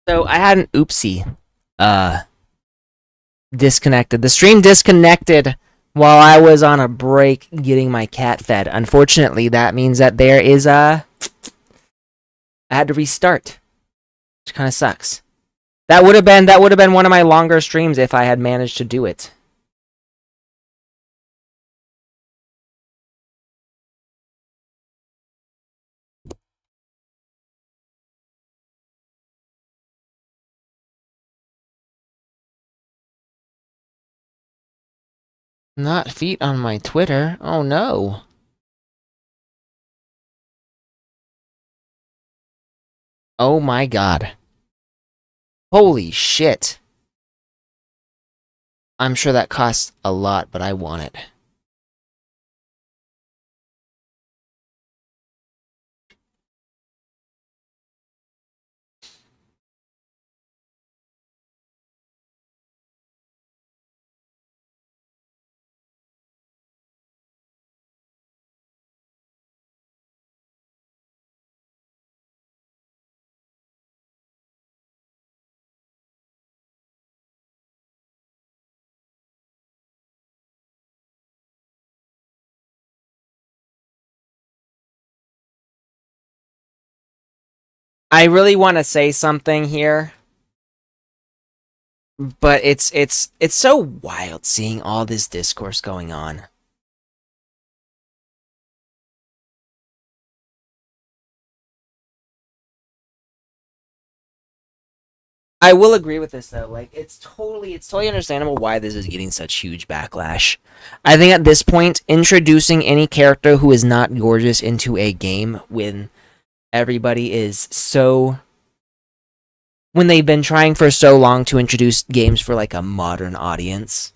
So I had an oopsie. Uh, Disconnected. The stream disconnected while I was on a break getting my cat fed. Unfortunately, that means that there is a. I had to restart, which kind of sucks. That would have been one of my longer streams if I had managed to do it. Not feet on my Twitter. Oh no. Oh my god. Holy shit. I'm sure that costs a lot, but I want it. I really want to say something here, but it's so wild seeing all this discourse going on. I will agree with this though. Like it's totally understandable why this is getting such huge backlash. I think at this point, introducing any character who is not gorgeous into a game when everybody is so when they've been trying for so long to introduce games for like a modern audience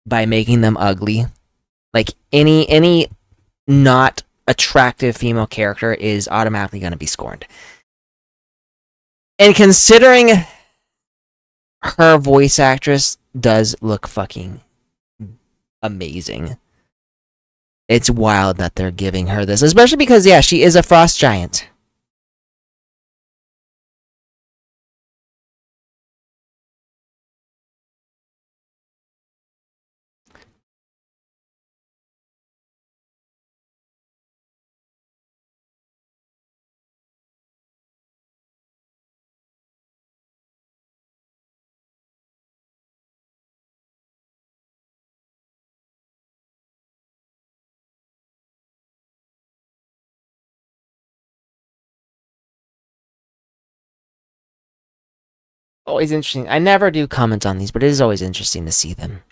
by making them ugly. Like any not attractive female character is automatically going to be scorned. And considering her voice actress does look fucking amazing. It's wild that they're giving her this, especially because yeah, she is a frost giant. Always interesting. I never do comment on these, but it is always interesting to see them.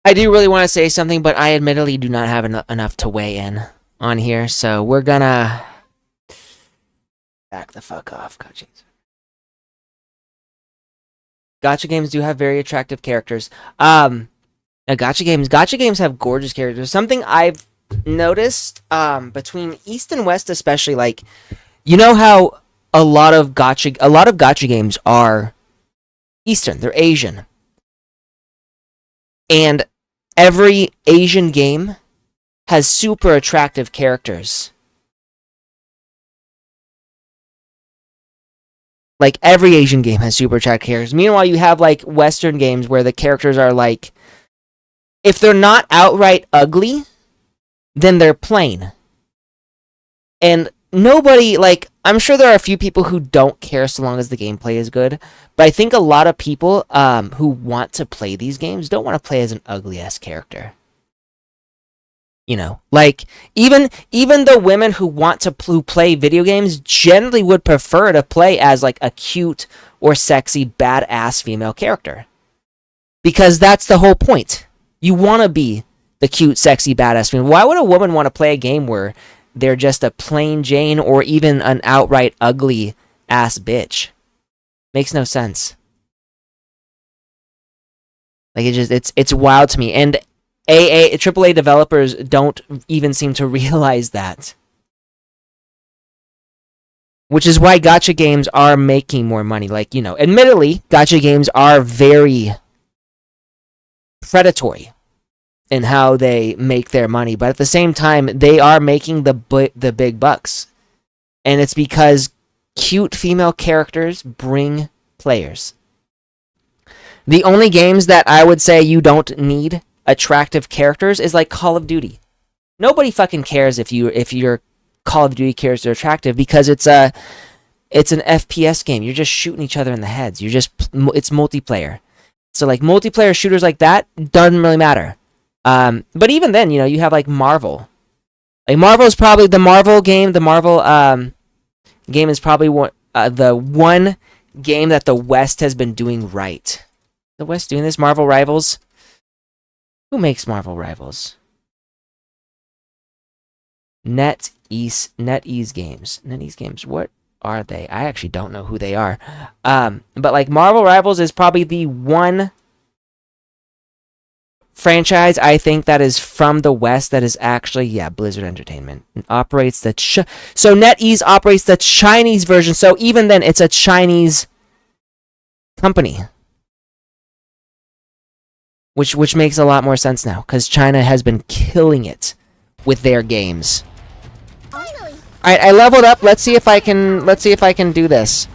I do really want to say something, but I admittedly do not have enough to weigh in on here, so we're gonna back the fuck off, Gacha. Gacha games do have very attractive characters. Gacha games have gorgeous characters. Something I've noticed between East and West, especially, like, you know how a lot of gacha games are Eastern, they're Asian, and every Asian game has super attractive characters. Like, every Asian game has super attractive characters. Meanwhile, you have, like, Western games where the characters are, like, if they're not outright ugly, then they're plain. And nobody, like, I'm sure there are a few people who don't care so long as the gameplay is good, but I think a lot of people who want to play these games don't want to play as an ugly-ass character. You know, like, even the women who want to play video games generally would prefer to play as, like, a cute or sexy badass female character. Because that's the whole point. You want to be the cute, sexy, badass female. Why would a woman want to play a game where they're just a plain Jane or even an outright ugly ass bitch? Makes no sense. Like, it's wild to me. And AAA developers don't even seem to realize that. Which is why gacha games are making more money. Like, you know, admittedly, gacha games are very predatory in how they make their money, but at the same time, they are making the big bucks. And it's because cute female characters bring players. The only games that I would say you don't need attractive characters is like Call of Duty. Nobody fucking cares if your Call of Duty characters are attractive because it's an FPS game. You're just shooting each other in the heads. It's multiplayer. So like multiplayer shooters like that doesn't really matter. But even then, you know, you have like Marvel. Like Marvel is probably the Marvel game. The Marvel game is probably the one game that the West has been doing right. The West doing this. Marvel Rivals. Who makes Marvel Rivals? NetEase Games. NetEase Games. What are they? I actually don't know who they are. But like Marvel Rivals is probably the one franchise I think that is from the West that is actually, Blizzard Entertainment. It operates the so NetEase operates the Chinese version. So even then, it's a Chinese company. Which makes a lot more sense now, because China has been killing it with their games. Alright, I leveled up. Let's see if I can do this.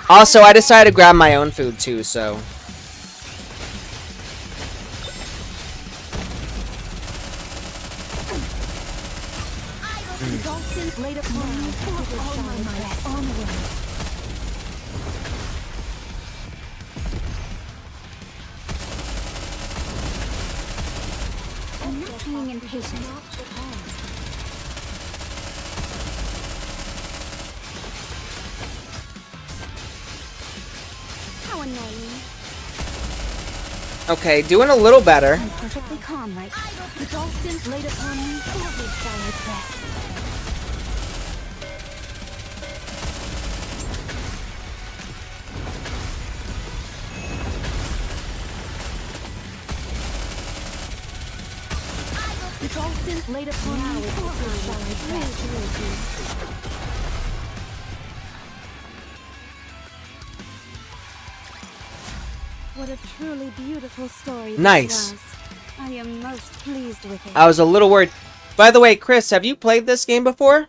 Also, I decided to grab my own food too, so. Okay, doing a little better. I'm perfectly calm, right? The dolphins laid upon me, every shall I press. The dolphins laid upon me, every shall I press. What a truly beautiful story. Nice. I am most pleased with it. I was a little worried. By the way, Chris, have you played this game before?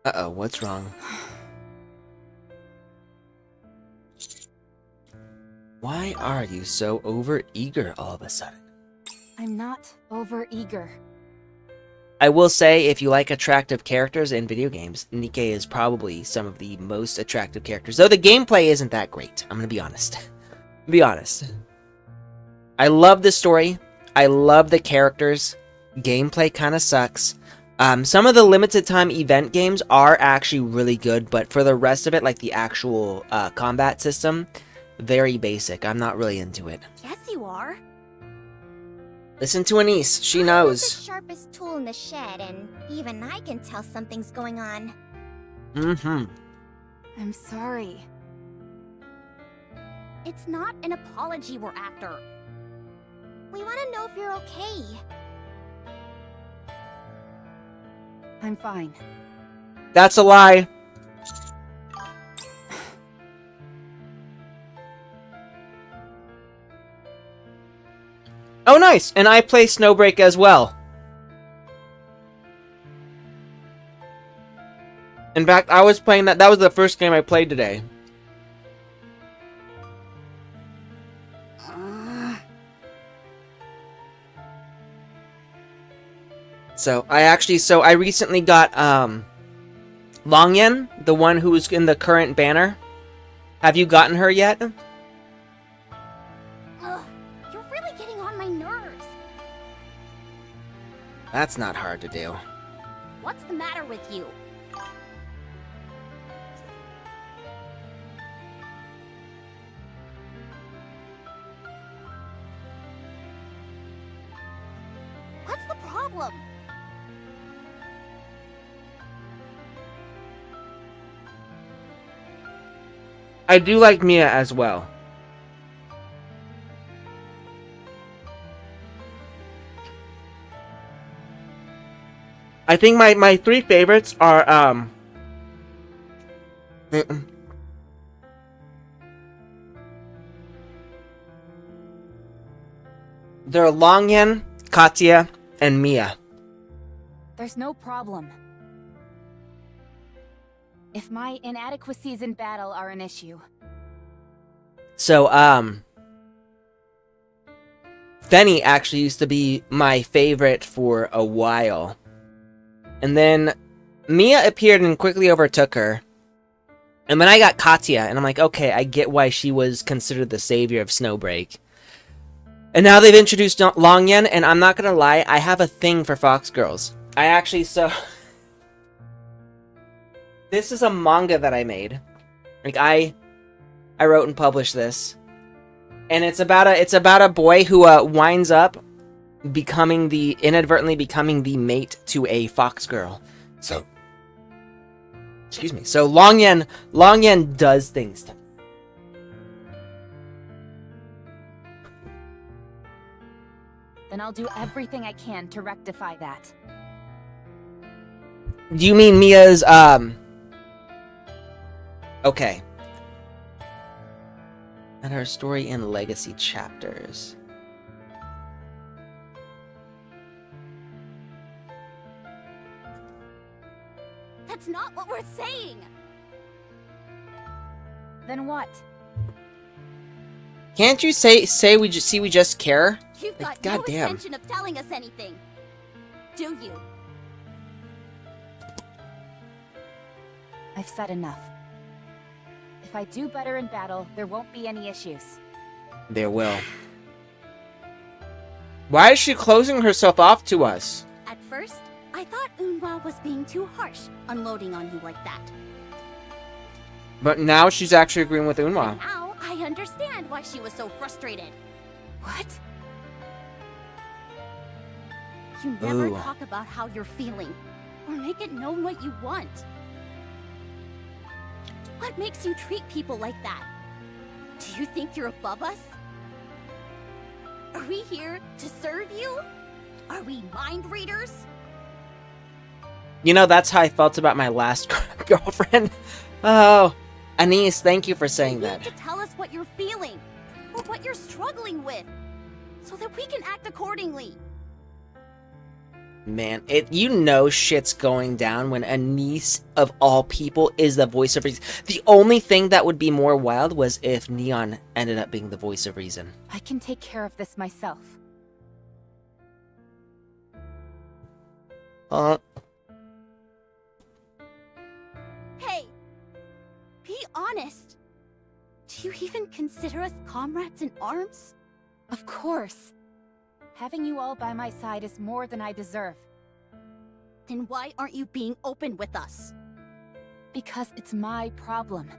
Uh-oh, what's wrong? Why are you so over-eager all of a sudden? I'm not over-eager. I will say, if you like attractive characters in video games, Nikke is probably some of the most attractive characters. Though the gameplay isn't that great. I'm gonna be honest. Be honest. I love the story. I love the characters. Gameplay kind of sucks. Some of the limited time event games are actually really good, but for the rest of it, like the actual combat system, very basic. I'm not really into it. Yes, you are. Listen to Anise. She I knows. have the sharpest tool in the shed, and even I can tell something's going on. Mm-hmm. I'm sorry. It's not an apology we're after. We want to know if you're okay. I'm fine. That's a lie. Oh, nice! And I play Snowbreak as well. In fact, I was playing that. That was the first game I played today. So I recently got Longyen, the one who's in the current banner. Have you gotten her yet? Ugh, you're really getting on my nerves. That's not hard to do. What's the matter with you? What's the problem? I do like Mia as well. I think my three favorites are they're Longyen, Katya, and Mia. There's no problem. If my inadequacies in battle are an issue. So, Fenny actually used to be my favorite for a while. And then Mia appeared and quickly overtook her. And then I got Katya, and I'm like, okay, I get why she was considered the savior of Snowbreak. And now they've introduced Longyen, and I'm not gonna lie, I have a thing for Fox Girls. I actually, this is a manga that I made. Like, I wrote and published this. And it's about a boy who winds up inadvertently becoming the mate to a fox girl. So, excuse me. So Longyen does things to me. Then I'll do everything I can to rectify that. Do you mean Mia's okay. And her story in legacy chapters. That's not what we're saying! Then what? Can't you say we just care? You've got God no damn. intention of telling us anything. Do you? I've said enough. If I do better in battle, there won't be any issues. There will. Why is she closing herself off to us? At first, I thought Unwa was being too harsh, unloading on you like that. But now she's actually agreeing with Unwa. Now, I understand why she was so frustrated. What? You never Ooh. talk about how you're feeling, or make it known what you want. What makes you treat people like that? Do you think you're above us? Are we here to serve you? Are we mind readers? You know, that's how I felt about my last girlfriend. Oh, Anise, thank you for saying You that. need to tell us what you're feeling, or what you're struggling with, so that we can act accordingly. Man, you know shit's going down when Anise, of all people, is the voice of reason. The only thing that would be more wild was if Neon ended up being the voice of reason. I can take care of this myself. Hey, be honest. Do you even consider us comrades in arms? Of course. Having you all by my side is more than I deserve. Then why aren't you being open with us? Because it's my problem.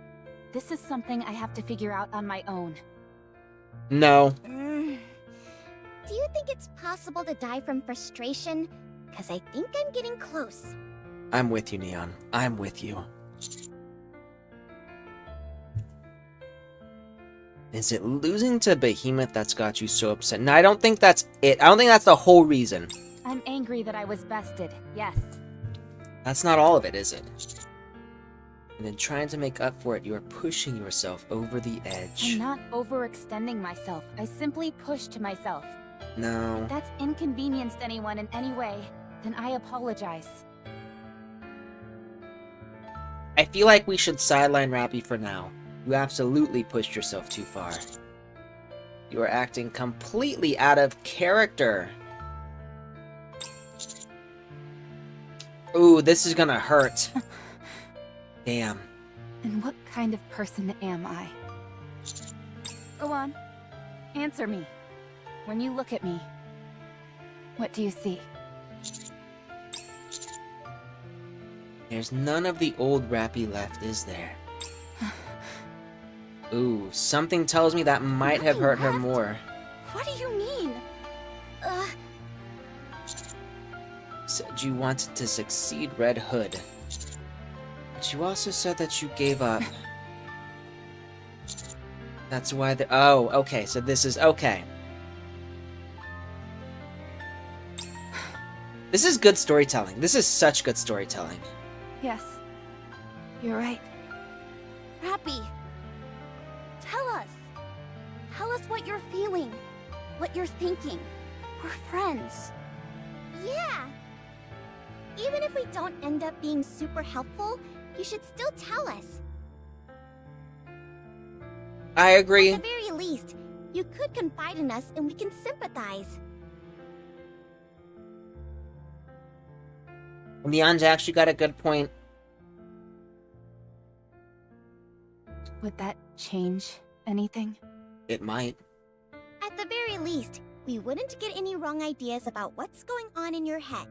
This is something I have to figure out on my own. No. Do you think it's possible to die from frustration? Because I think I'm getting close. I'm with you, Neon. I'm with you. Is it losing to Behemoth that's got you so upset? No, I don't think that's it. I don't think that's the whole reason. I'm angry that I was bested, yes. That's not all of it, is it? And then trying to make up for it, you are pushing yourself over the edge. I'm not overextending myself. I simply pushed myself. No. If that's inconvenienced anyone in any way, then I apologize. I feel like we should sideline Rappy for now. You absolutely pushed yourself too far. You are acting completely out of character. Ooh, this is gonna hurt. Damn. And what kind of person am I? Go on. Answer me. When you look at me, what do you see? There's none of the old Rappy left, is there? Ooh, something tells me that might have hurt her more. What do you mean? Said you wanted to succeed, Red Hood. But you also said that you gave up. That's why the— oh, okay, so this is— okay. This is good storytelling. This is such good storytelling. Yes, you're right. Rappy, tell us. Tell us what you're feeling, what you're thinking. We're friends. Yeah. Even if we don't end up being super helpful, you should still tell us. I agree. At the very least, you could confide in us and we can sympathize. Neon's actually got a good point. Would that change anything? It might. At the very least, we wouldn't get any wrong ideas about what's going on in your head.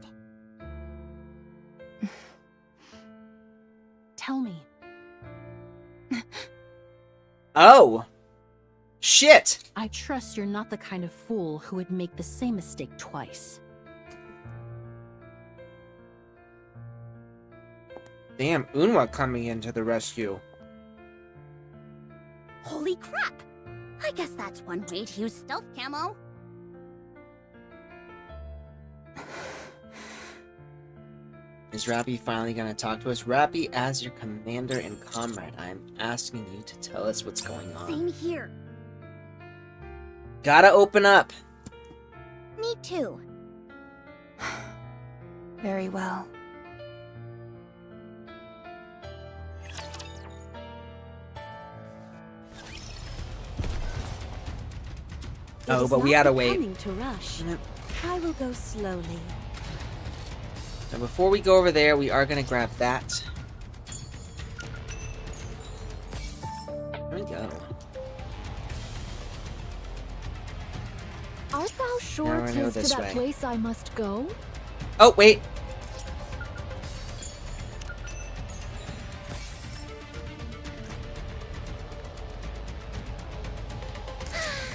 Tell me. Oh! Shit! I trust you're not the kind of fool who would make the same mistake twice. Damn, Unwa coming into the rescue. Holy crap! I guess that's one way to use stealth camo. Is Rappy finally gonna talk to us? Rappy, as your commander and comrade, I am asking you to tell us what's going on. Same here. Gotta open up! Me too. Very well. Oh, but we gotta wait. Coming to rush. Yep. I will go slowly. So before we go over there, we are gonna grab that. There we go. Art thou Now sure we're gonna go 'tis to this that way. place I must go? Oh, wait!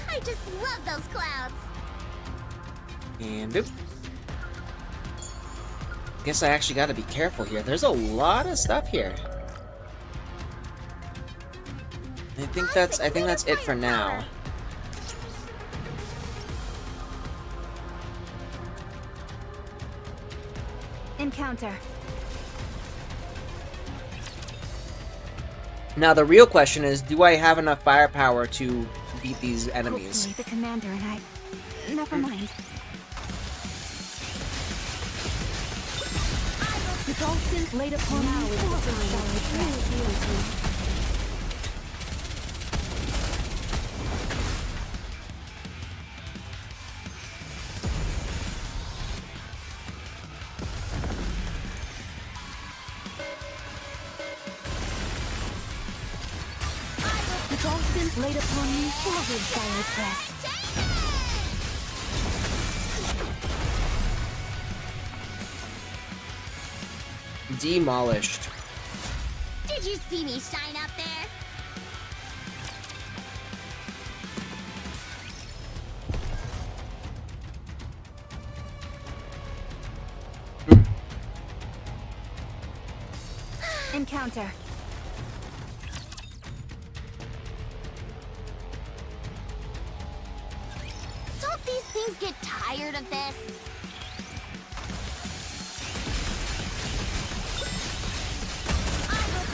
I just love those clouds. And boop. Guess I actually gotta be careful here. There's a lot of stuff here. I think that's it for now. Encounter. Now the real question is, do I have enough firepower to beat these enemies? Hopefully the commander and I... Never mind. With all sins laid upon now is With all sins laid upon me, forward shall I press. Demolished. Did you see me shine up there? Encounter. Don't these things get tired of this?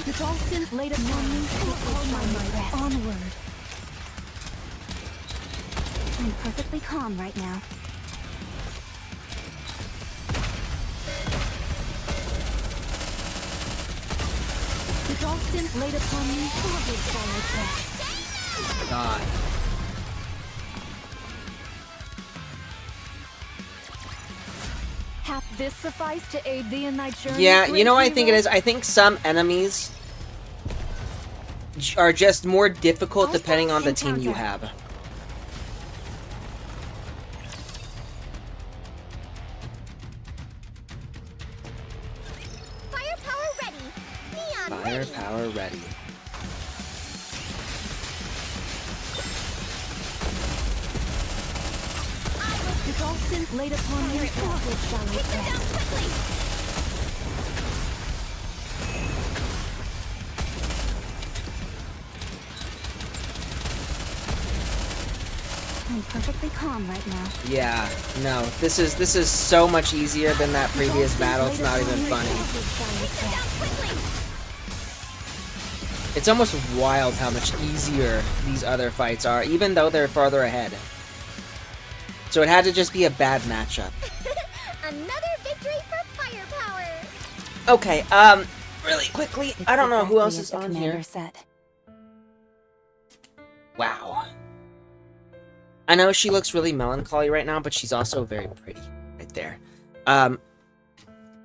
The dolphins laid upon me with all my might. Onward. I'm perfectly calm right now. The dolphins laid upon me forward shall I press. God. Hath this sufficed to aid thee in thy journey? Yeah, you know what I great think it hero? is? I think some enemies are just more difficult depending on the team you have. Firepower ready. Neon ready. Firepower ready. The dolphins laid upon me forward shall I Take them down press. quickly. I'm perfectly calm right now. Yeah, no, this is so much easier than that previous battle. It's not even funny. It's almost wild how much easier these other fights are, even though they're farther ahead. So it had to just be a bad matchup. Another victory for firepower. Okay, really quickly, It's I don't know who exactly else as is the on commander here. said. Wow. I know she looks really melancholy right now, but she's also very pretty right there.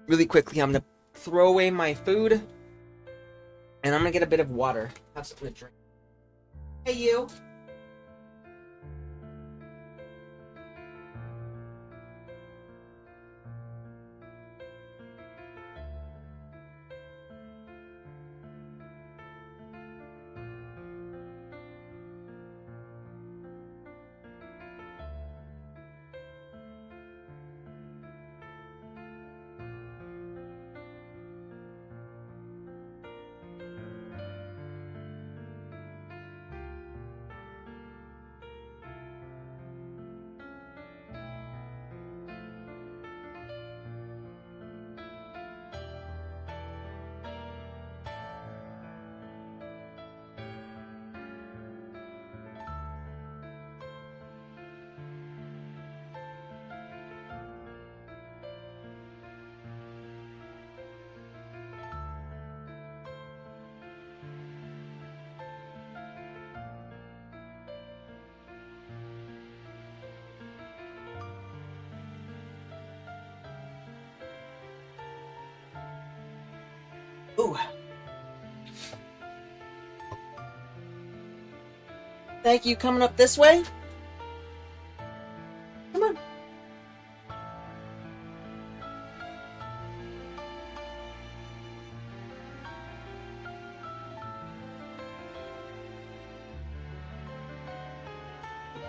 Really quickly, I'm gonna throw away my food, and I'm gonna get a bit of water. Have something to drink. Hey, you. Ooh. Thank you. Coming up this way? Come on.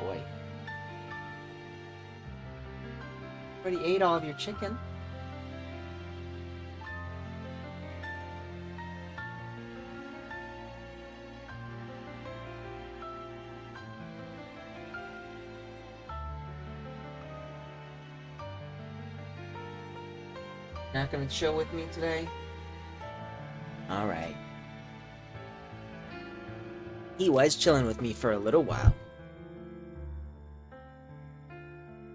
Boy. Already ate all of your chicken. Not gonna chill with me today? Alright. He was chilling with me for a little while.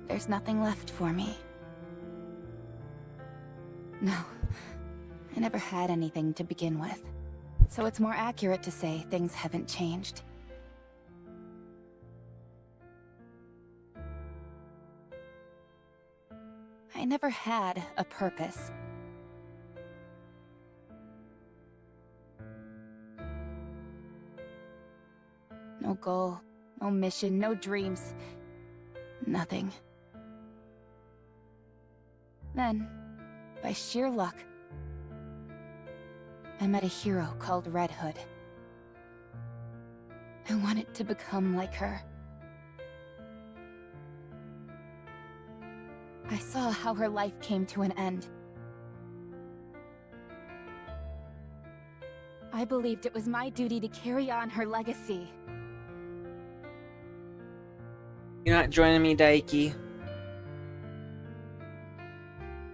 There's nothing left for me. No. I never had anything to begin with. So it's more accurate to say things haven't changed. I never had a purpose. No goal, no mission, no dreams. Nothing. Then, by sheer luck, I met a hero called Red Hood. I wanted to become like her. I saw how her life came to an end. I believed it was my duty to carry on her legacy. You're not joining me, Daiki?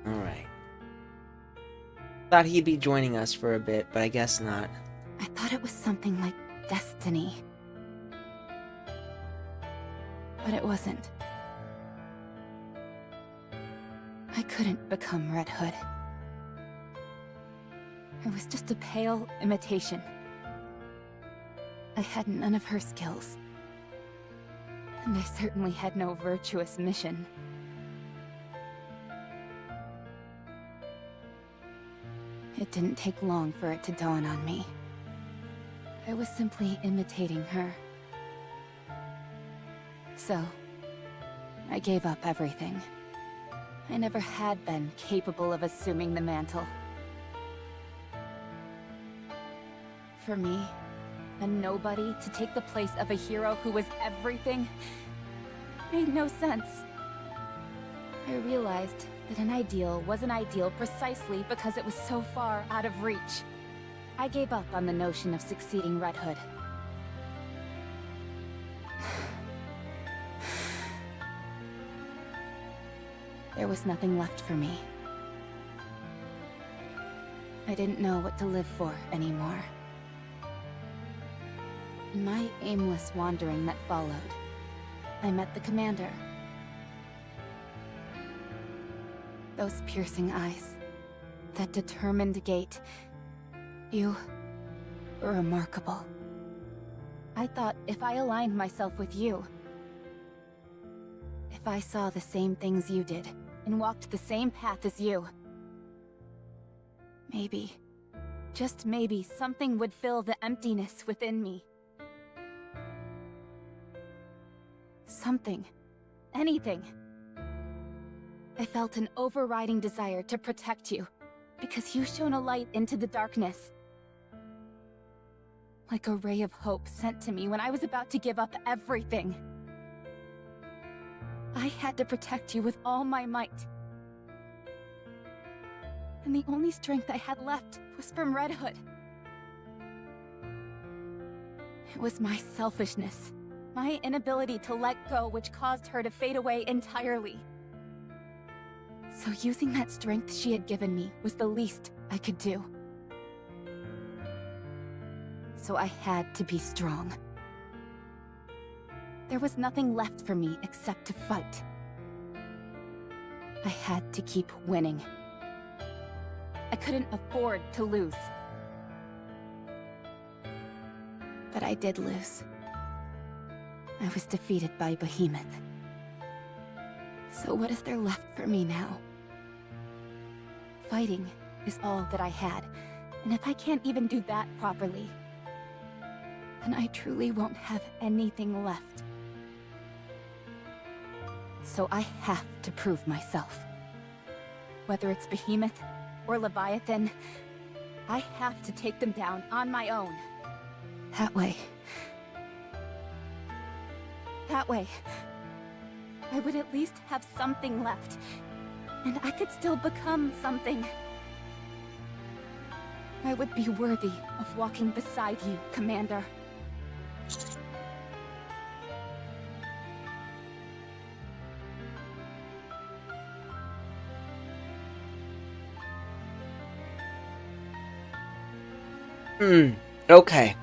Alright. Thought he'd be joining us for a bit, but I guess not. I thought it was something like destiny. But it wasn't. I couldn't become Red Hood. I was just a pale imitation. I had none of her skills. And I certainly had no virtuous mission. It didn't take long for it to dawn on me. I was simply imitating her. So, I gave up everything. I never had been capable of assuming the mantle. For me, a nobody to take the place of a hero who was everything made no sense. I realized that an ideal was an ideal precisely because it was so far out of reach. I gave up on the notion of succeeding Red Hood. There was nothing left for me. I didn't know what to live for anymore. In my aimless wandering that followed, I met the commander. Those piercing eyes, that determined gait. You were remarkable. I thought if I aligned myself with you, if I saw the same things you did, and walked the same path as you, maybe, just maybe, something would fill the emptiness within me. Something. Anything. I felt an overriding desire to protect you, because you shone a light into the darkness. Like a ray of hope sent to me when I was about to give up everything. I had to protect you with all my might. And the only strength I had left was from Red Hood. It was my selfishness, my inability to let go, which caused her to fade away entirely. So using that strength she had given me was the least I could do. So I had to be strong. There was nothing left for me except to fight. I had to keep winning. I couldn't afford to lose. But I did lose. I was defeated by Behemoth. So what is there left for me now? Fighting is all that I had, and if I can't even do that properly, then I truly won't have anything left. So I have to prove myself. Whether it's Behemoth or Leviathan, I have to take them down on my own. That way, I would at least have something left, and I could still become something. I would be worthy of walking beside you, Commander. Okay.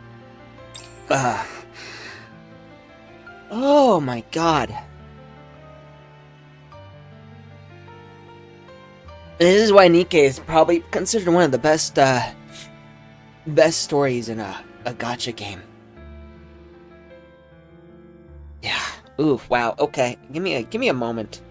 Oh my god. This is why Nikke is probably considered one of the best stories in a gacha game. Yeah. Ooh, wow. Okay. Give me a moment.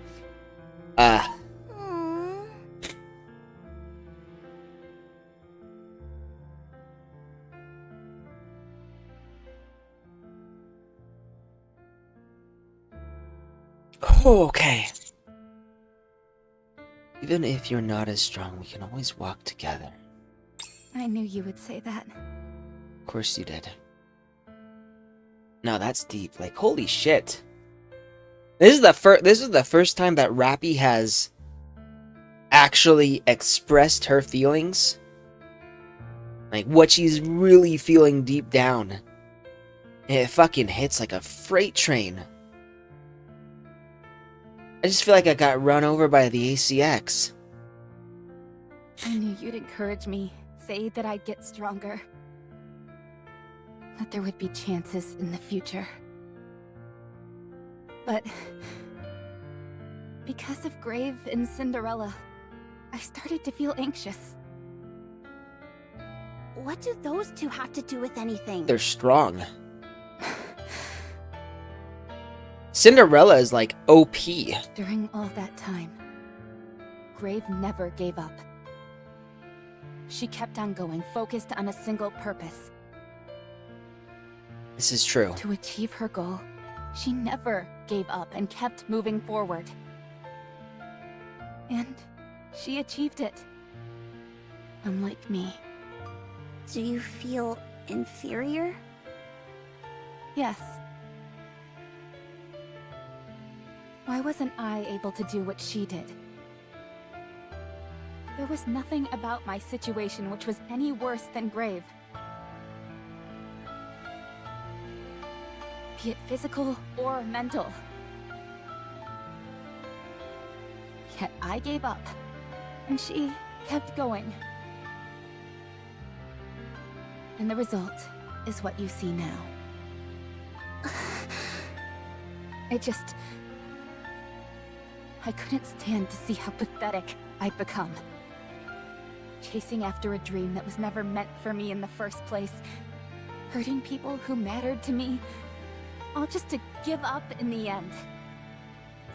Okay. Even if you're not as strong, we can always walk together. I knew you would say that. Of course you did. No, that's deep. Like, holy shit. This is the first time that Rappy has actually expressed her feelings. Like, what she's really feeling deep down. And it fucking hits like a freight train. I just feel like I got run over by the ACX. I knew you'd encourage me, say that I'd get stronger. That there would be chances in the future. But because of Grave and Cinderella, I started to feel anxious. What do those two have to do with anything? They're strong. Cinderella is like OP. During all that time, Grave never gave up. She kept on going, focused on a single purpose. This is true. To achieve her goal, she never gave up and kept moving forward. And she achieved it. Unlike me. Do you feel inferior? Yes. Why wasn't I able to do what she did? There was nothing about my situation which was any worse than Grave. Be it physical or mental. Yet I gave up, and she kept going. And the result is what you see now. I couldn't stand to see how pathetic I'd become. Chasing after a dream that was never meant for me in the first place. Hurting people who mattered to me. All just to give up in the end.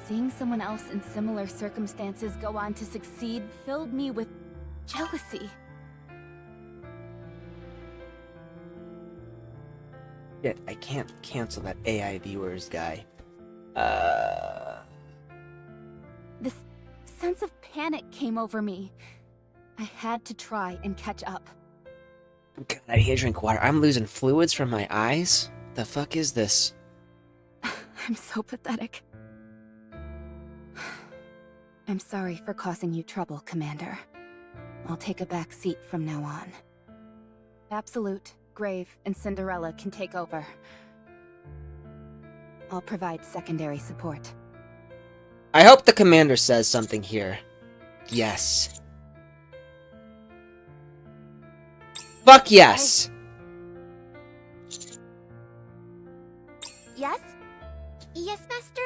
Seeing someone else in similar circumstances go on to succeed filled me with jealousy. Shit, I can't cancel that AI viewers guy. This sense of panic came over me. I had to try and catch up. God, I need to drink water. I'm losing fluids from my eyes? The fuck is this? I'm so pathetic. I'm sorry for causing you trouble, Commander. I'll take a back seat from now on. Absolute, Grave, and Cinderella can take over. I'll provide secondary support. I hope the commander says something here. Yes. Fuck yes! Yes? Yes, Master?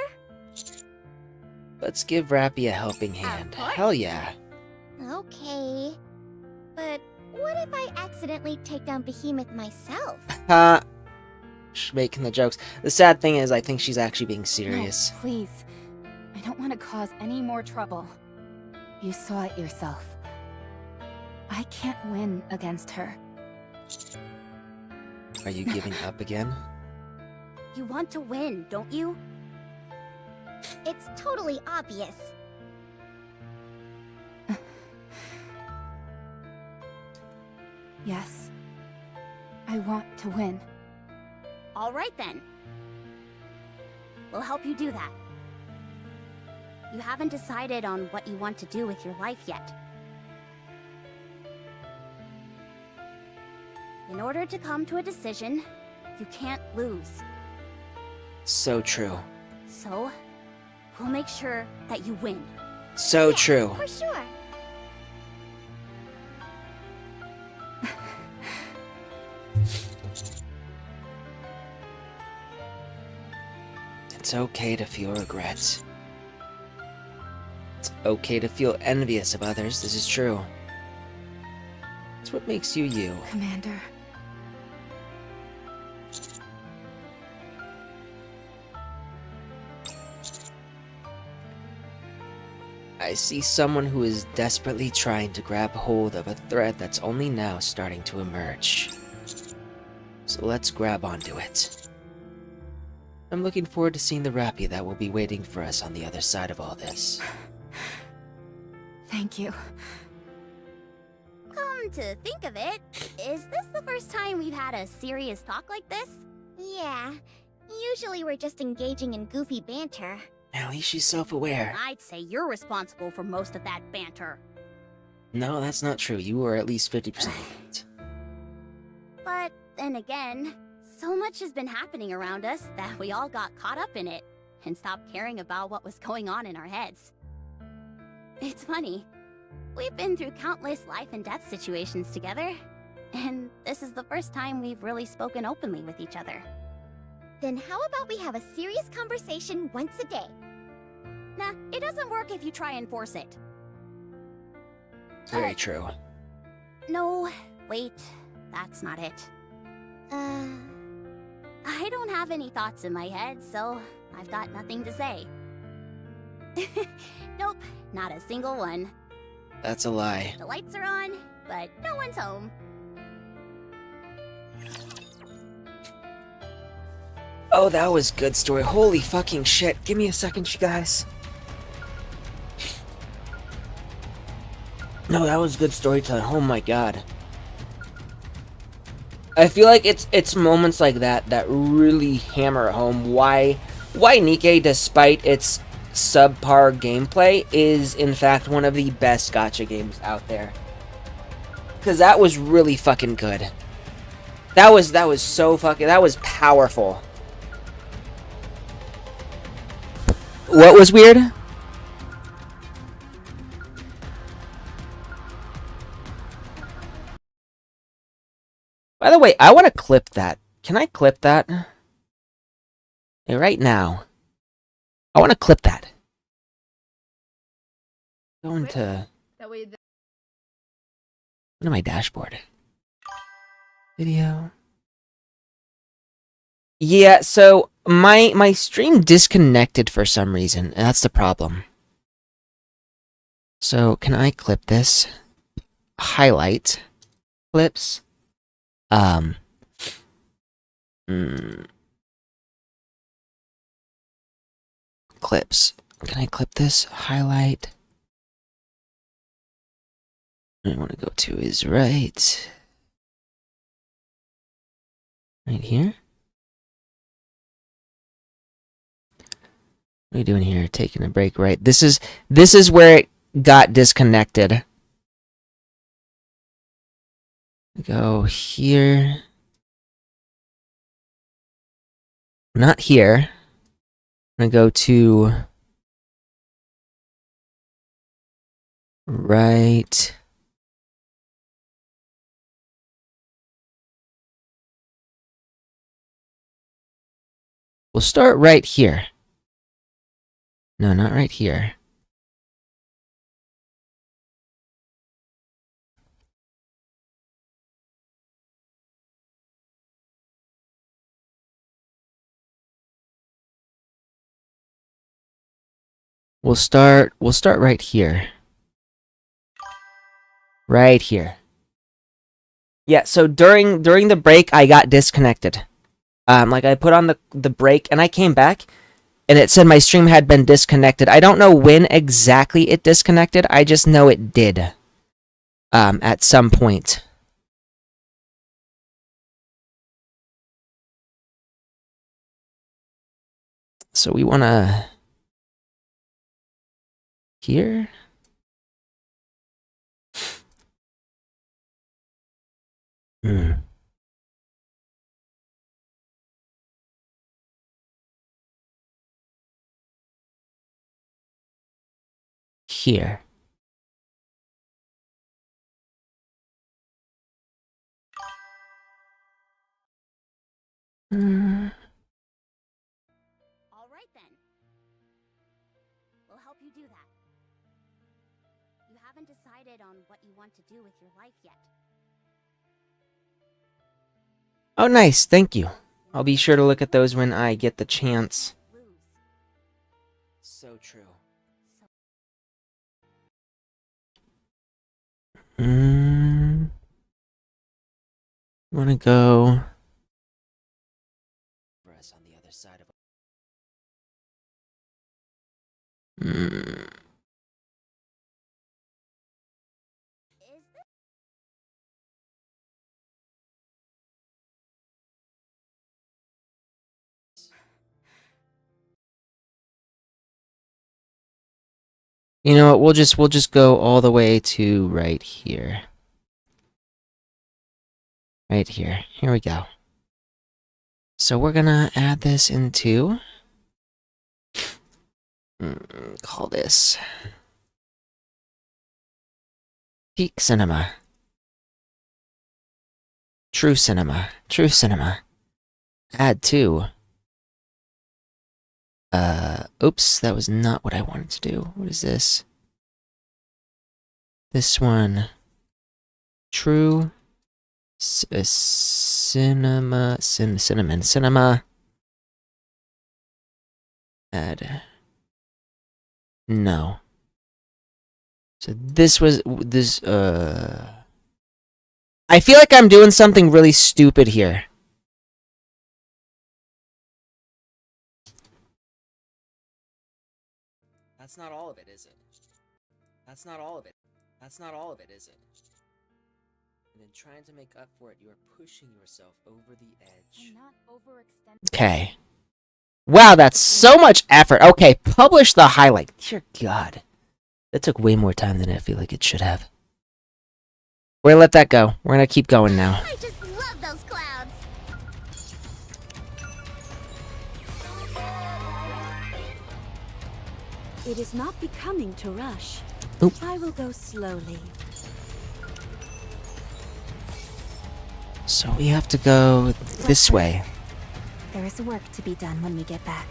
Let's give Rappy a helping hand. course. Hell yeah. Okay. But what if I accidentally take down Behemoth myself? Making the jokes. The sad thing is, I think she's actually being serious. No, please. I don't want to cause any more trouble. You saw it yourself. I can't win against her. Are you giving up again? You want to win, don't you? It's totally obvious. Yes. I want to win. All right then. We'll help you do that. You haven't decided on what you want to do with your life yet. In order to come to a decision, you can't lose. So true. So, we'll make sure that you win. So true. For sure. It's okay to feel regrets. It's okay to feel envious of others. This is true. It's what makes you you. Commander. I see someone who is desperately trying to grab hold of a thread that's only now starting to emerge. So let's grab onto it. I'm looking forward to seeing the Rappy that will be waiting for us on the other side of all this. Thank you. Calm Come to think of it, is this the first time we've had a serious talk like this? Yeah. Usually we're just engaging in goofy banter. At least she's self-aware. I'd say you're responsible for most of that banter. No, that's not true. You were at least 50%. But then again, so much has been happening around us that we all got caught up in it and stopped caring about what was going on in our heads. It's funny. We've been through countless life and death situations together, and this is the first time we've really spoken openly with each other. Then how about we have a serious conversation once a day? Nah, it doesn't work if you try and force it. Very true. No, wait, that's not it. I don't have any thoughts in my head, so I've got nothing to say. Nope, not a single one. That's a lie. The lights are on, but no one's home. Oh, that was good story. Holy fucking shit. Give me a second, you guys. No, that was good storytelling. Oh my god. I feel like it's moments like that that really hammer home why Nikke, despite its subpar gameplay, is in fact one of the best gacha games out there. Cause that was really fucking good. That was so fucking, that was powerful. What was weird? By the way, I want to clip that. Can I clip that? Hey, right now. I want to clip that. Go into my dashboard. Video. Yeah, so my stream disconnected for some reason, and that's the problem. So can I clip this? Highlight. Clips. Clips. Can I clip this? Highlight. I want to go to is right here. What are you doing here? Taking a break, right? This is where it got disconnected. Go here. Not here. I'm gonna go to right. We'll start right here. No, not right here. We'll start right here. Right here. Yeah, so during the break I got disconnected. Like I put on the break and I came back and it said my stream had been disconnected. I don't know when exactly it disconnected. I just know it did. At some point. So we want to here. Here. All right then. We'll help you do that. You haven't decided on what you want to do with your life yet. Oh, nice. Thank you. I'll be sure to look at those when I get the chance. So true. Want to go press on the other side of You know what? We'll just go all the way to right here. Right here. Here we go. So we're gonna add this into... call this... Peak Cinema. True Cinema. True Cinema. Add to... oops, that was not what I wanted to do. What is this? This one. True... cinema... Cinema... Add... No. So this was... This, I feel like I'm doing something really stupid here. That's not all of it, is it? That's not all of it. That's not all of it, is it? And in trying to make up for it, you are pushing yourself over the edge. I'm not overextending. Okay. Wow, that's so much effort. Okay, publish the highlight. Dear God. That took way more time than I feel like it should have. We're gonna let that go. We're gonna keep going now. I just love those clouds. It is not becoming to rush. Oop. I will go slowly. So we have to go this way. There is work to be done when we get back.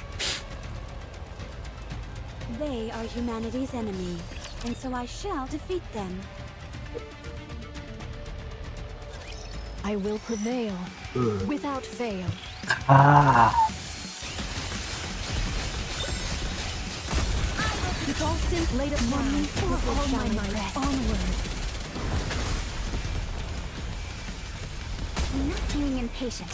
They are humanity's enemy, and so I shall defeat them. I will prevail, without fail. Ah. With all sins laid upon me, for all my might, onward. I'm not feeling impatient.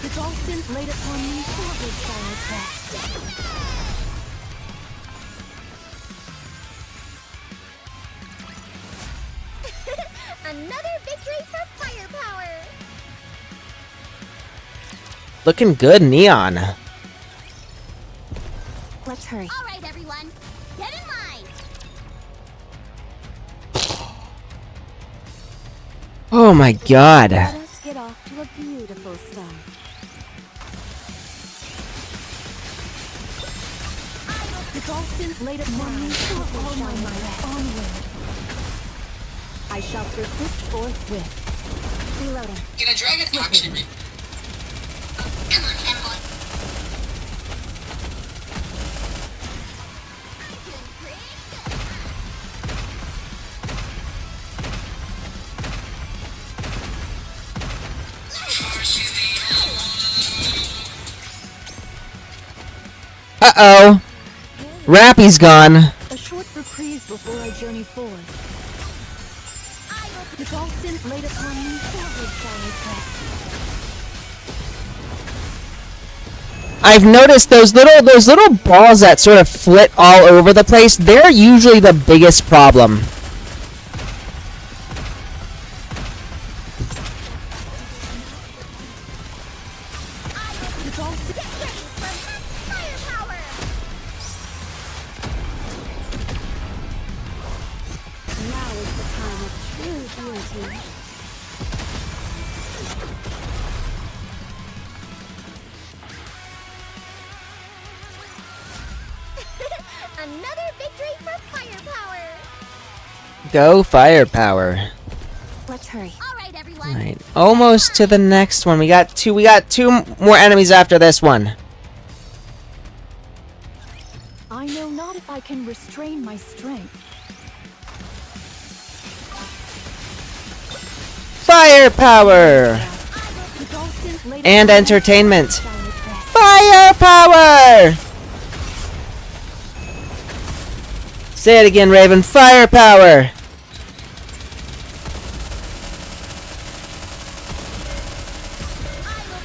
With all sins laid upon me, forward shall I press. Another victory for firepower. Looking good, Neon. Let's hurry. All right, everyone, get in line. Oh my God. Let us get off to a beautiful start. With all sins laid upon me, for all my might, onward. I shall persist forthwith. Reloading. Can a dragon actually read? Come on, everyone. Uh-oh. Rappy's gone. A short reprieve before I journey forth. With all sins laid upon me, forward shall I press. I've noticed those little balls that sort of flit all over the place, they're usually the biggest problem. With all get ready for max firepower. Now is the time of true beauty. Another victory for firepower. Go firepower. Let's hurry. All right, everyone. Right. Almost to the next one. We got two more enemies after this one. I know not if I can restrain my strength. Firepower With all sins laid and upon me, entertainment. shall I press. Firepower! Say it again, Raven. Firepower!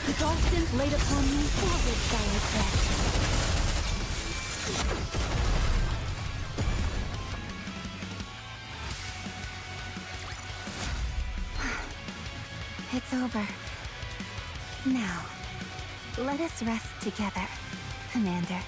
With all sins laid upon me, forward shall I press. It's over. Now, Let us rest together, Commander.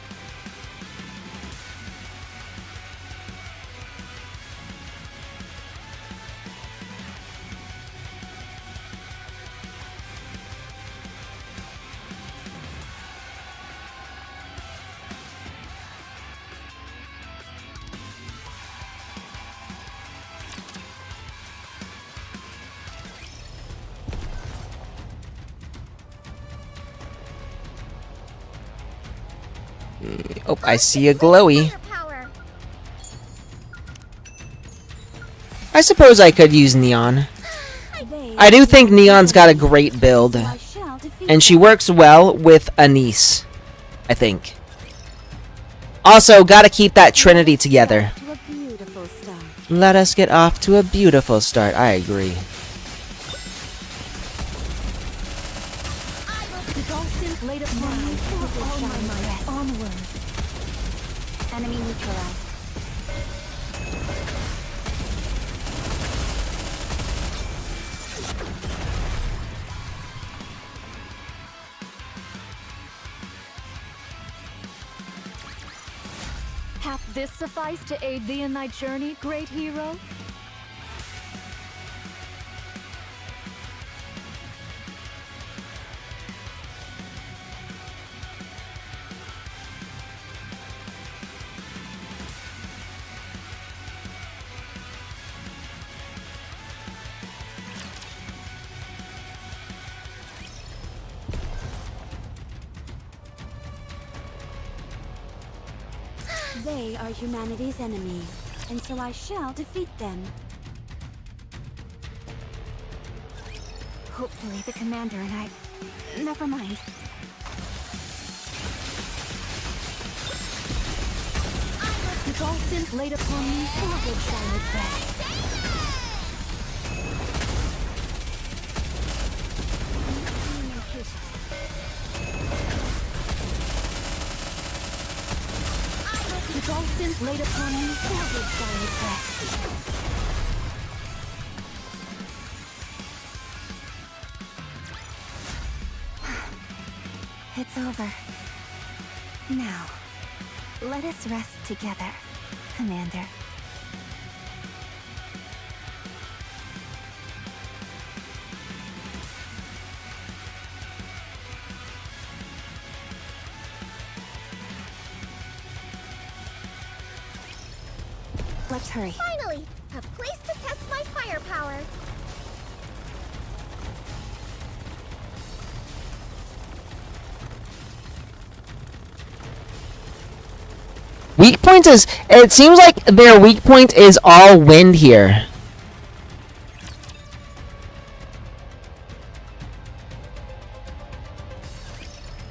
Oh, I see a glowy. Firepower. I suppose I could use Neon. They I do think Neon's got a great build, I shall defeat and she them. works well with Anise, I think. Also, gotta keep that Trinity together. To a beautiful start. Let us get off to a beautiful start. I agree. The Dolphins laid upon me all my might. Onward. Enemy neutralized. Hath this sufficed to aid thee in thy journey, great hero? They are humanity's enemy, and so I shall defeat them. Hopefully the commander and I... Never mind. The Dolphins laid upon me forward shall I press. The Dolphins laid upon me forward shall I press. It's over. Now, let us rest together, Commander. Let's hurry. Finally, a place to test my firepower. Weak point is... It seems like their weak point is all wind here.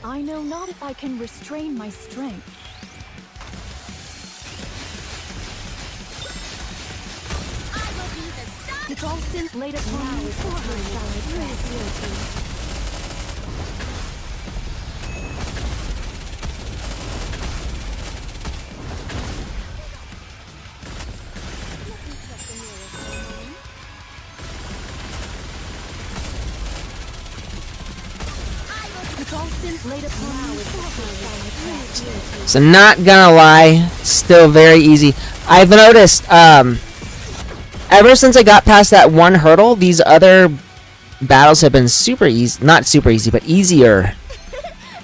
I know not if I can restrain my strength. I will be the sun. The Dolphins laid upon me forward shall I press. The Dolphins laid upon me forward shall I press. So not gonna lie, still very easy. I've noticed, ever since I got past that one hurdle, these other battles have been super easy. Not super easy, but easier.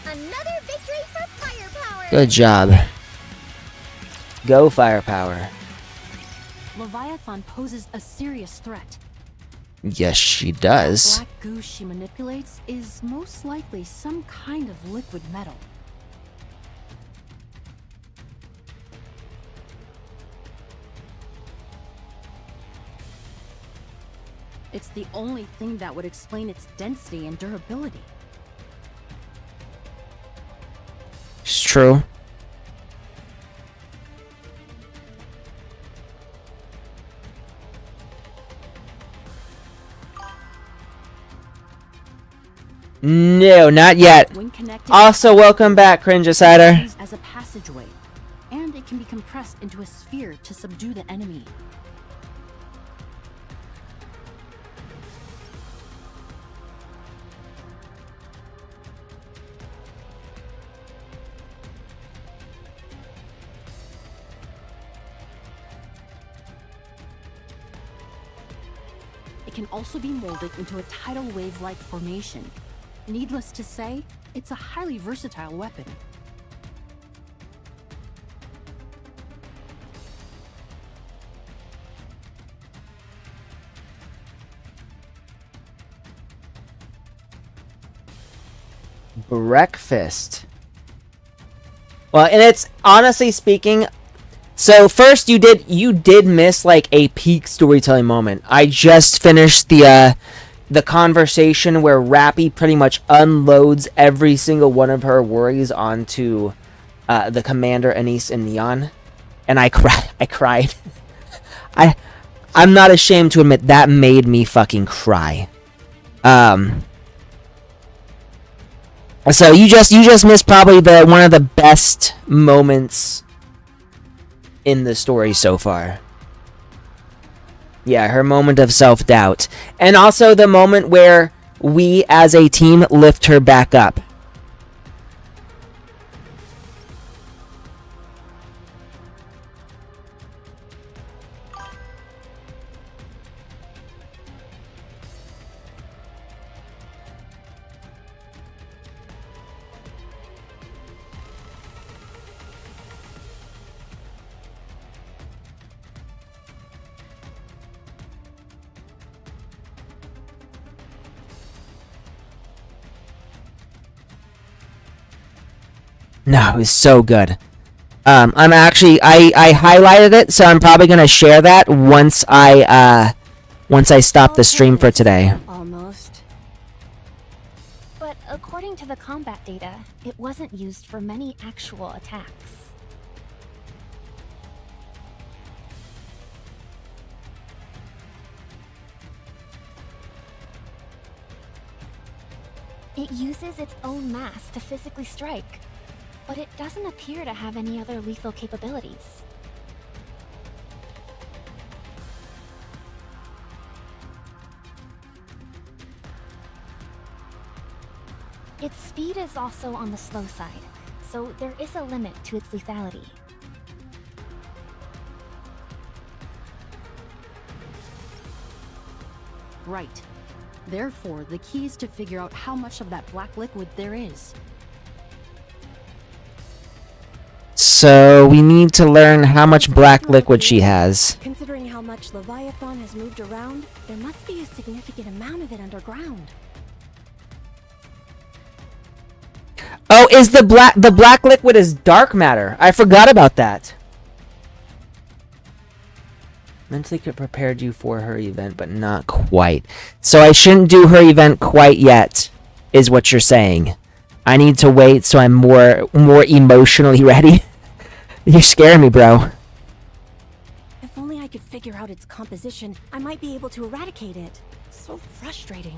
Another victory for firepower. Good job. Go firepower. Leviathan poses a serious threat. Yes, she does. Black goo she manipulates is most likely some kind of liquid metal. It's the only thing that would explain its density and durability. It's true. No, not yet. When connected, Also, welcome back, Cringicider. used as a passageway, and it can be compressed into a sphere to subdue the enemy. it can also be molded into a tidal wave-like formation. Needless to say, it's a highly versatile weapon. Breakfast. Well, and it's honestly speaking. So first, you did miss like a peak storytelling moment. I just finished the conversation where Rappy pretty much unloads every single one of her worries onto the commander Anise and Neon, and I cried. I'm not ashamed to admit that made me fucking cry. So you just missed probably one of the best moments in the story so far. Yeah, her moment of self-doubt. And also the moment where we as a team lift her back up. No, it was so good. I'm actually I highlighted it, so I'm probably gonna share that once I stop the stream for today. Almost. But according to the combat data, it wasn't used for many actual attacks. It uses its own mass to physically strike, but it doesn't appear to have any other lethal capabilities. Its speed is also on the slow side, so there is a limit to its lethality. Right. Therefore, the key is to figure out how much of that black liquid there is. So we need to learn how much black liquid she has. Considering how much Leviathan has moved around, there must be a significant amount of it underground. Oh, is the black liquid is dark matter? I forgot about that. Mentally prepared you for her event, but not quite. So I shouldn't do her event quite yet, is what you're saying. I need to wait so I'm more emotionally ready. You're scaring me, bro. If only I could figure out its composition, I might be able to eradicate it. So frustrating.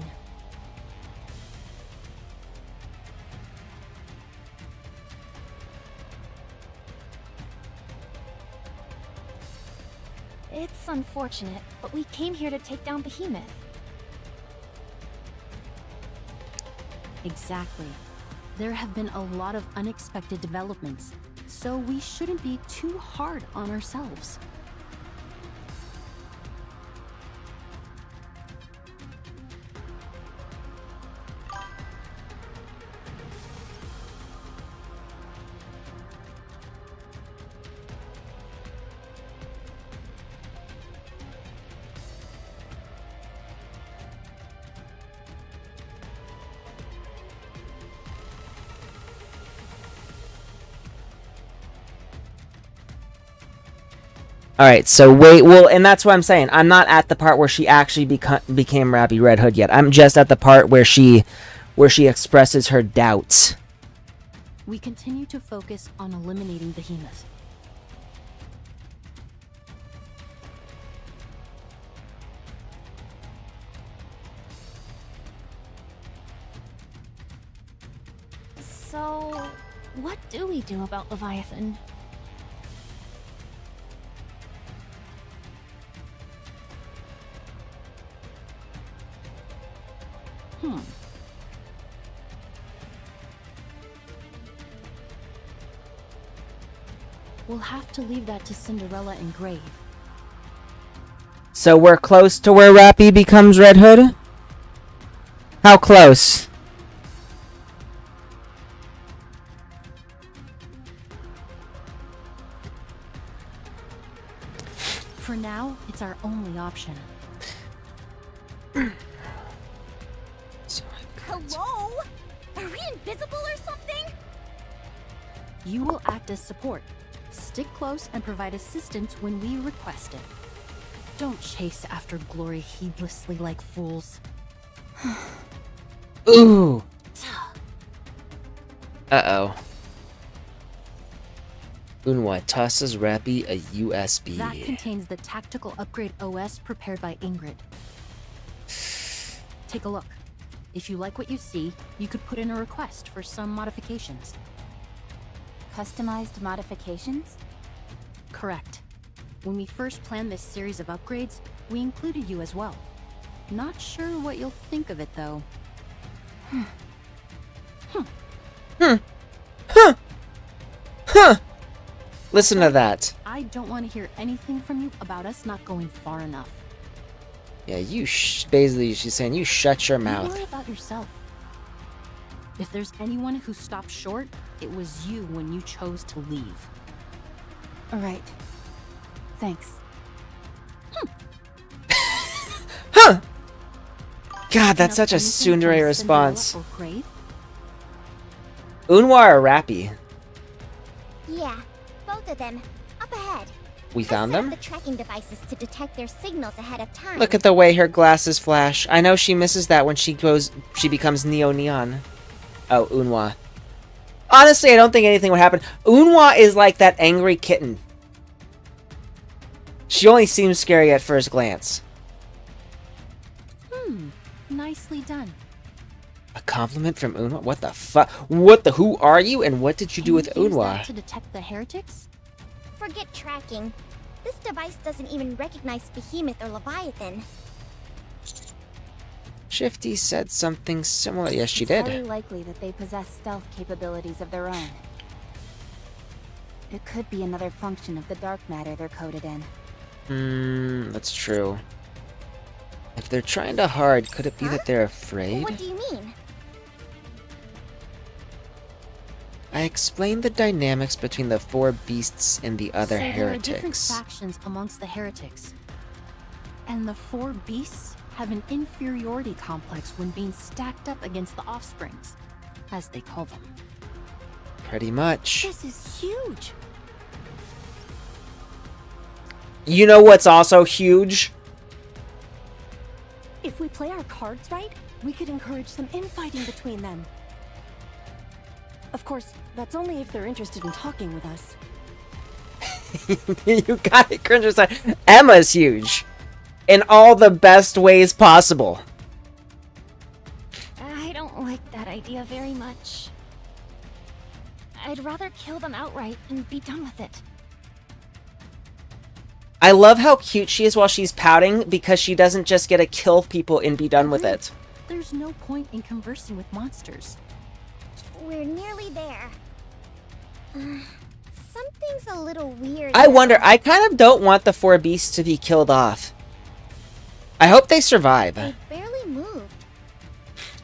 It's unfortunate, but we came here to take down Behemoth. Exactly. There have been a lot of unexpected developments, so we shouldn't be too hard on ourselves. Alright, so wait, well, and that's what I'm saying. I'm not at the part where she actually became Rappy Red Hood yet. I'm just at the part where she expresses her doubts. We continue to focus on eliminating Behemoth. So, what do we do about Leviathan? We'll have to leave that to Cinderella and Grave. So we're close to where Rappy becomes Red Hood? How close? For now, it's our only option. Hello? Are we invisible or something? You will act as support. Stick close and provide assistance when we request it. Don't chase after glory heedlessly like fools. Ooh. Uh-oh. Unwa tosses Rappy a USB. That contains the tactical upgrade OS prepared by Ingrid. Take a look. If you like what you see, you could put in a request for some modifications. Customized modifications? Correct. When we first planned this series of upgrades, we included you as well. Not sure what you'll think of it, though. Listen to that. I don't want to hear anything from you about us not going far enough. Yeah, basically she's saying you shut your Don't mouth. worry about yourself. If there's anyone who stopped short, it was you when you chose to leave. All right. Thanks. God, that's such a Anything from tsundere Cinderella response. or Crave? Unwa or Rappy? Yeah, both of them. Up ahead. We I found set up them? the tracking devices to detect their signals ahead of time. Look at the way her glasses flash. I know she misses that when she becomes Neo Neon. Oh, Unwa. Honestly, I don't think anything would happen. Unwa is like that angry kitten. She only seems scary at first glance. Nicely done. A compliment from Unwa? What the fuck? Who are you and what did you do with Can you use Unwa? that to detect the heretics? Forget tracking. This device doesn't even recognize Behemoth or Leviathan. Shifty said something similar. Yes, she It's highly did. likely that they possess stealth capabilities of their own. It could be another function of the dark matter they're coded in. That's true. If they're trying to hard, could it be that they're afraid? What do you mean? I explained the dynamics between the four beasts and the other So there are different heretics. factions amongst the heretics. And the four beasts have an inferiority complex when being stacked up against the offsprings, as they call them. Pretty much. This is huge! You know what's also huge? If we play our cards right, we could encourage some infighting between them. Of course, that's only if they're interested in talking with us. You got it, Cringer side. Emma's huge. In all the best ways possible. I don't like that idea very much. I'd rather kill them outright and be done with it. I love how cute she is while she's pouting because she doesn't just get to kill people and be done with it. There's no point in conversing with monsters. We're nearly there. Something's a little weird. I wonder, I kind of don't want the four beasts to be killed off. I hope they survive. They've barely moved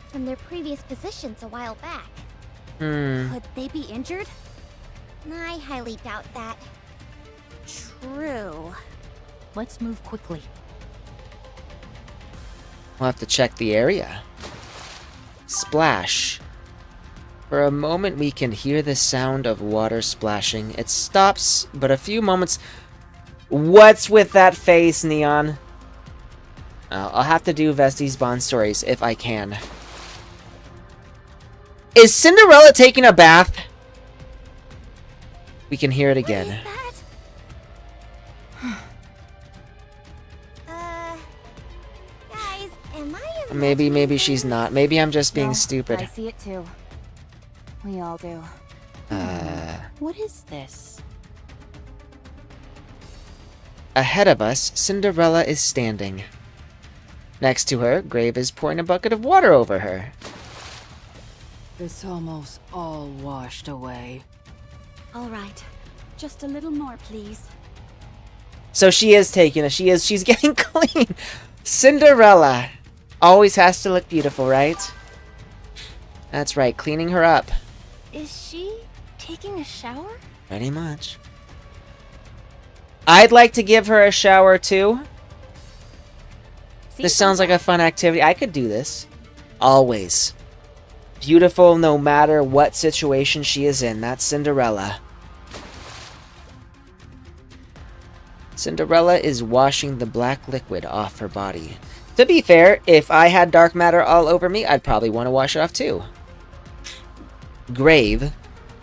from their previous positions a while back. Could they be injured? I highly doubt that. True. Let's move quickly. We'll have to check the area. Splash. For a moment we can hear the sound of water splashing. It stops, but a few moments... What's with that face, Neon? I'll have to do Vesti's Bond stories if I can. Is Cinderella taking a bath? We can hear it again. What is that? Guys, am I Maybe she's not. Maybe I'm just being No, stupid. I see it too. We all do. What is this? Ahead of us, Cinderella is standing. Next to her, Grave is pouring a bucket of water over her. It's almost all washed away. All right. Just a little more, please. So she is taking it. She's getting clean. Cinderella always has to look beautiful, right? That's right, cleaning her up. Is she taking a shower? Pretty much. I'd like to give her a shower too. This sounds like a fun activity. I could do this. Always. Beautiful no matter what situation she is in. That's Cinderella. Cinderella is washing the black liquid off her body. To be fair, if I had dark matter all over me, I'd probably want to wash it off too. Grave,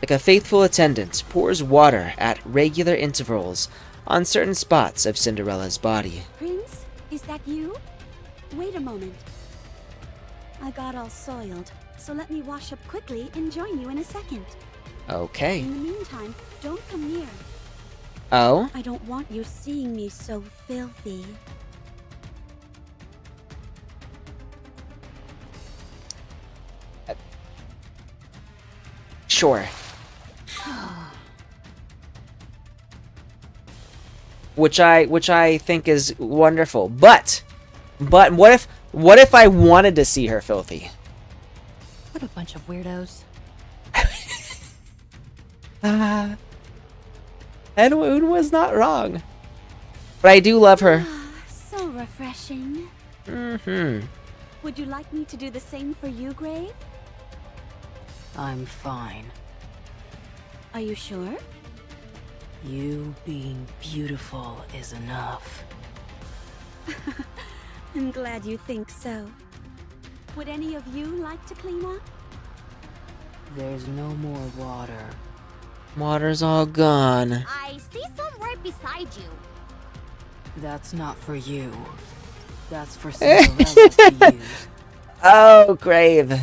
like a faithful attendant, pours water at regular intervals on certain spots of Cinderella's body. Prince, is that you? Wait a moment. I got all soiled, so let me wash up quickly and join you in a second. Okay. In the meantime, don't come near. Oh? I don't want you seeing me so filthy. Sure. Which I think is wonderful. But what if I wanted to see her filthy? What a bunch of weirdos. Edwin was not wrong. But I do love her. So refreshing. Mm-hmm. Would you like me to do the same for you, Grave? I'm fine. Are you sure? You being beautiful is enough. I'm glad you think so. Would any of you like to clean up? There's no more water. Water's all gone. I see some right beside you. That's not for you. That's for Cinderella to use. Oh, Grave.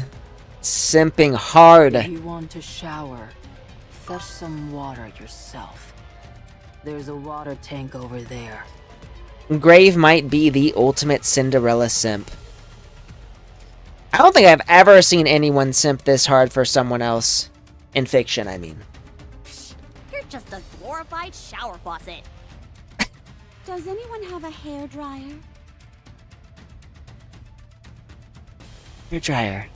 Simping hard. If you want to shower, fetch some water yourself. There's a water tank over there. Grave might be the ultimate Cinderella simp. I don't think I've ever seen anyone simp this hard for someone else. In fiction, I mean. You're just a glorified shower faucet. Does anyone have a hairdryer? Hair dryer.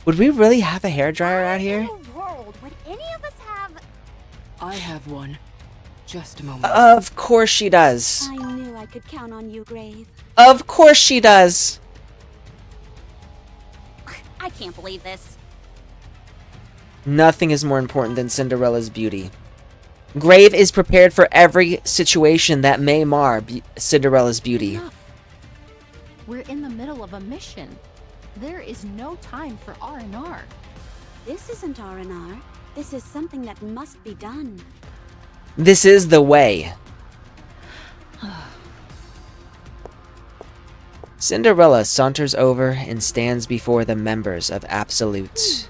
Would we really have a hair dryer out here? In the world, would any of us have... I have one. Just a moment. Of course she does. I knew I could count on you, Grave. Of course she does. I can't believe this. Nothing is more important than Cinderella's beauty. Grave is prepared for every situation that may mar Cinderella's beauty. Enough. We're in the middle of a mission. There is no time for R&R. This isn't R&R. This is something that must be done. This is the way. Cinderella saunters over and stands before the members of Absolute.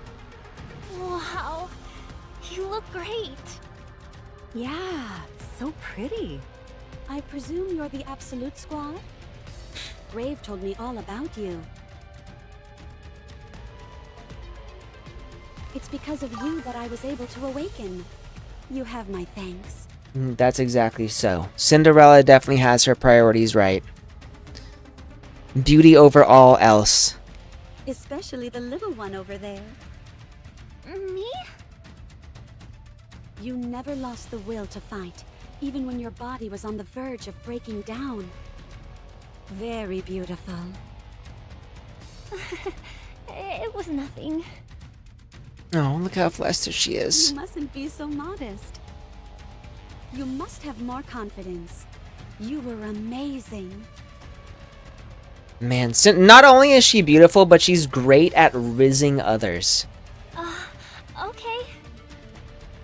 Wow, you look great. Yeah, so pretty. I presume you're the Absolute Squad? Grave told me all about you. It's because of you that I was able to awaken. You have my thanks. That's exactly so. Cinderella definitely has her priorities right. Beauty over all else. Especially the little one over there. Me? You never lost the will to fight, even when your body was on the verge of breaking down. Very beautiful. It was nothing. Oh, look how flustered she is. You mustn't be so modest. You must have more confidence. You were amazing. Man, not only is she beautiful, but she's great at rizzing others. Okay.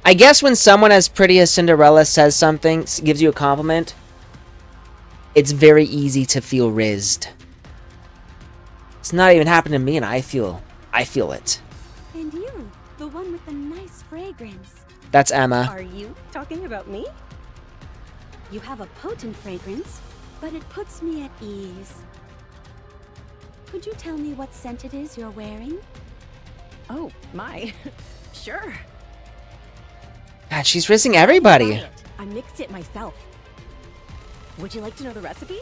I guess when someone as pretty as Cinderella says something, gives you a compliment, it's very easy to feel rizzed. It's not even happened to me, and I feel it. And you, the one with the nice fragrance. That's Emma. Are you talking about me? You have a potent fragrance, but it puts me at ease. Could you tell me what scent it is you're wearing? Oh, my. Sure. God, she's rizzing everybody. Try it. I mixed it myself. Would you like to know the recipe?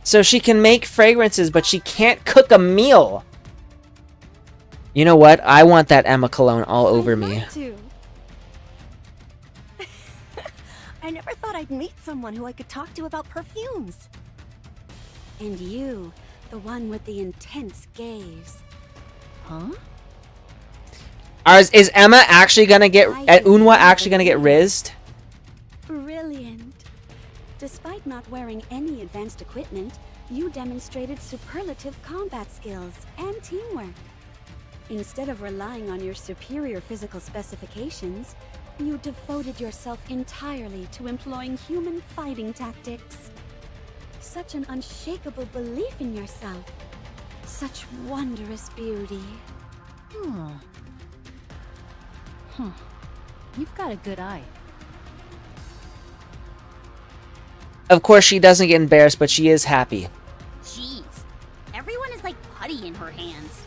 So she can make fragrances, but she can't cook a meal. You know what? I want that Emma cologne all over me. I'd love to. I never thought I'd meet someone who I could talk to about perfumes. And you, the one with the intense gaze. Huh? Is Emma actually gonna get... Unwa actually gonna get rizzed? Brilliant. Despite not wearing any advanced equipment, you demonstrated superlative combat skills and teamwork. Instead of relying on your superior physical specifications, you devoted yourself entirely to employing human fighting tactics. Such an unshakable belief in yourself. Such wondrous beauty. You've got a good eye. Of course, she doesn't get embarrassed, but she is happy. Jeez. Everyone is like putty in her hands.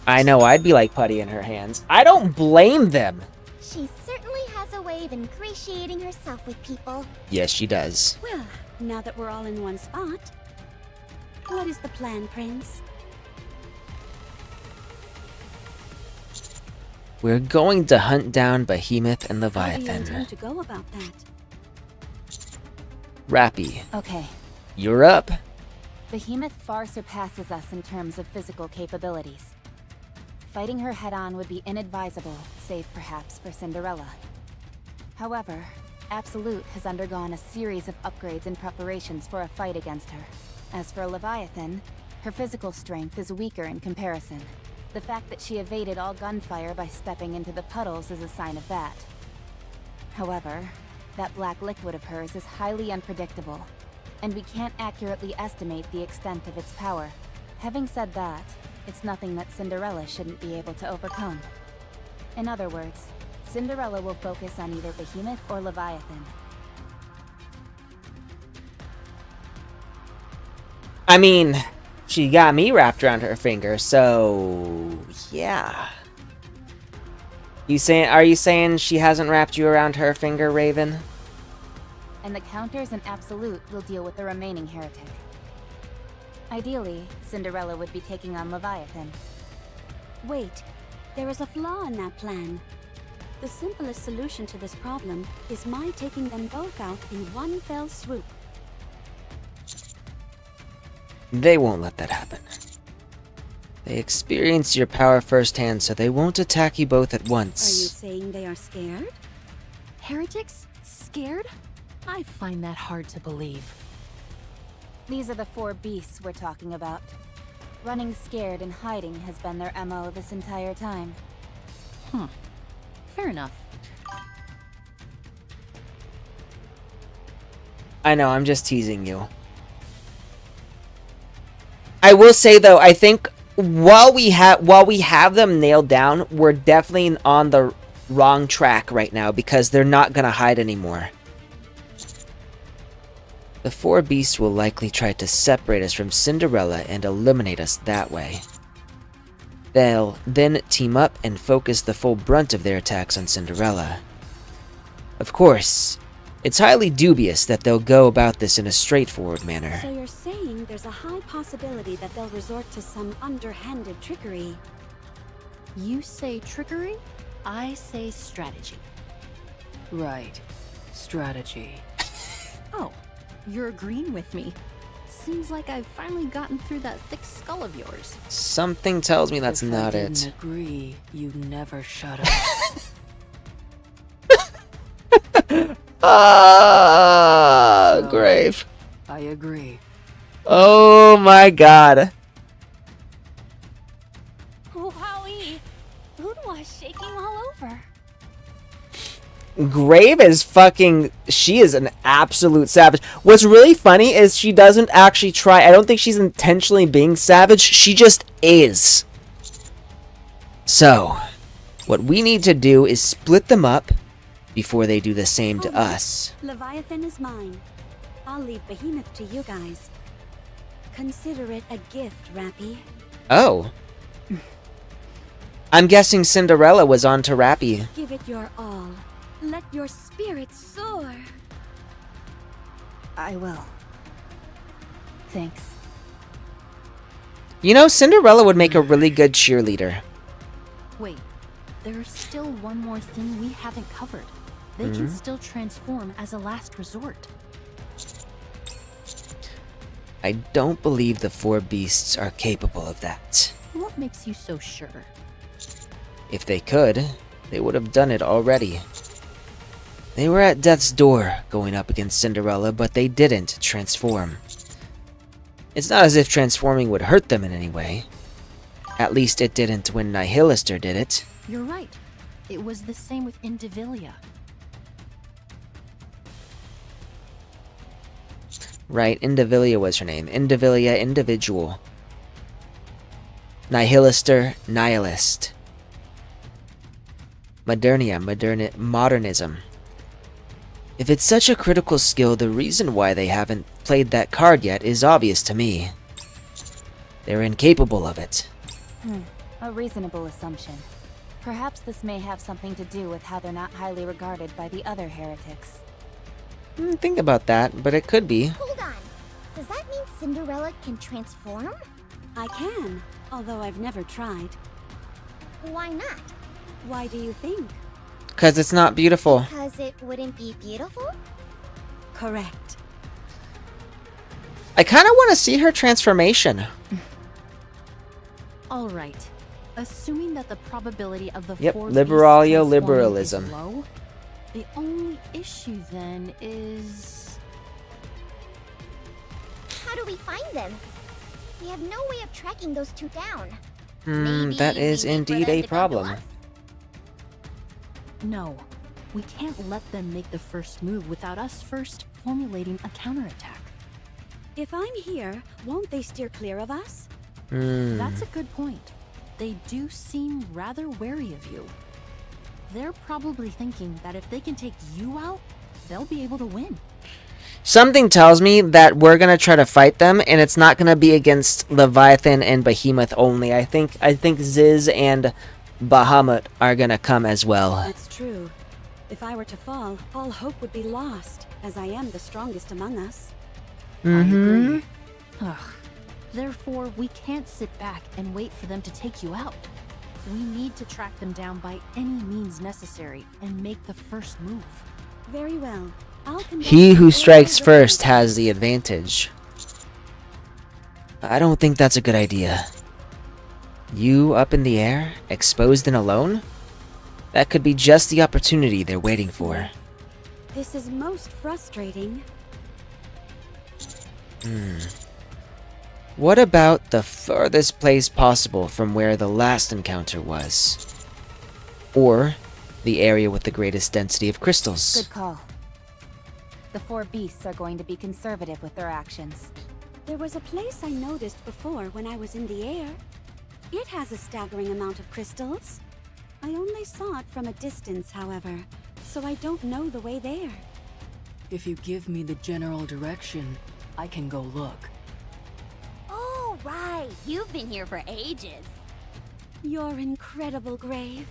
I know, I'd be like putty in her hands. I don't blame them. She certainly has a way of ingratiating herself with people. Yes, she does. Well, now that we're all in one spot, what is the plan, Prince? We're going to hunt down Behemoth and How do you Leviathan. intend to go about that? Rappy, Okay. you're up. Behemoth far surpasses us in terms of physical capabilities. Fighting her head-on would be inadvisable, save perhaps for Cinderella. However, Absolute has undergone a series of upgrades and preparations for a fight against her. As for Leviathan, her physical strength is weaker in comparison. The fact that she evaded all gunfire by stepping into the puddles is a sign of that. However, that black liquid of hers is highly unpredictable, and we can't accurately estimate the extent of its power. Having said that, it's nothing that Cinderella shouldn't be able to overcome. In other words, Cinderella will focus on either Behemoth or Leviathan. I mean, she got me wrapped around her finger, so... yeah. Are you saying she hasn't wrapped you around her finger, Raven? And the counters and Absolute will deal with the remaining heretic. Ideally, Cinderella would be taking on Leviathan. Wait, there is a flaw in that plan. The simplest solution to this problem is my taking them both out in one fell swoop. They won't let that happen. They experience your power firsthand, so they won't attack you both at Are you once. saying they are scared? Heretics? Scared? I find that hard to believe. These are the four beasts we're talking about. Running scared and hiding has been their MO this entire time. Fair enough. I know, I'm just teasing you. I will say though, I think while we have them nailed down, we're definitely on the wrong track right now because they're not gonna hide anymore. The four beasts will likely try to separate us from Cinderella and eliminate us that way. They'll then team up and focus the full brunt of their attacks on Cinderella. Of course, it's highly dubious that they'll go about this in a straightforward manner. So you're saying there's a high possibility that they'll resort to some underhanded trickery. You say trickery, I say strategy. Right. Strategy. Oh, you're agreeing with me. Seems like I've finally gotten through that thick skull of yours. Something tells me that's If not I it. didn't agree, you'd never shut up. So, Grave. I agree. Oh my god. Wowie! Unwa's shaking all over. Grave is fucking... she is an absolute savage. What's really funny is she doesn't actually try. I don't think she's intentionally being savage. She just is. So, what we need to do is split them up before they do the same to us. Leviathan is mine. I'll leave Behemoth to you guys. Consider it a gift, Rappy. Oh. I'm guessing Cinderella was on to Rappy. Give it your all. Let your spirit soar. I will. Thanks. You know, Cinderella would make a really good cheerleader. Wait, there's still one more thing we haven't covered. They can still transform as a last resort. I don't believe the four beasts are capable of that. What makes you so sure? If they could, they would have done it already. They were at death's door going up against Cinderella, but they didn't transform. It's not as if transforming would hurt them in any way. At least it didn't when Nihilister did it. You're right. It was the same with Indivilia. Right, Indivilia was her name. Indivilia, individual. Nihilister, nihilist. Modernia, modernism. If it's such a critical skill, the reason why they haven't played that card yet is obvious to me. They're incapable of it. A reasonable assumption. Perhaps this may have something to do with how they're not highly regarded by the other heretics. Think about that, but it could be. Hold on. Does that mean Cinderella can transform? I can, although I've never tried. Why not? Why do you think? Because it's not beautiful. Because it wouldn't be beautiful? Correct. I kind of want to see her transformation. All right. Assuming that the probability of the Yep, four liberalia beasts transforming liberalism. is low, the only issue then is... How do we find them? We have no way of tracking those two down. That Maybe is we wait for indeed them a to come to problem. us? No. We can't let them make the first move without us first formulating a counterattack. If I'm here, won't they steer clear of us? That's a good point. They do seem rather wary of you. They're probably thinking that if they can take you out, they'll be able to win. Something tells me that we're gonna try to fight them, and it's not gonna be against Leviathan and Behemoth only. I think Ziz and Bahamut are gonna come as well. That's true. If I were to fall, all hope would be lost, as I am the strongest among us. I agree. Ugh. Therefore, we can't sit back and wait for them to take you out. We need to track them down by any means necessary and make the first move. Very well. I'll conduct He who an strikes orderly first defense. has the advantage. I don't think that's a good idea. You up in the air, exposed and alone? That could be just the opportunity they're waiting for. This is most frustrating. What about the furthest place possible from where the last encounter was? Or the area with the greatest density of crystals? Good call. The four beasts are going to be conservative with their actions. There was a place I noticed before when I was in the air. It has a staggering amount of crystals. I only saw it from a distance, however, so I don't know the way there. If you give me the general direction, I can go look. Oh, right. You've been here for ages. Your incredible grave.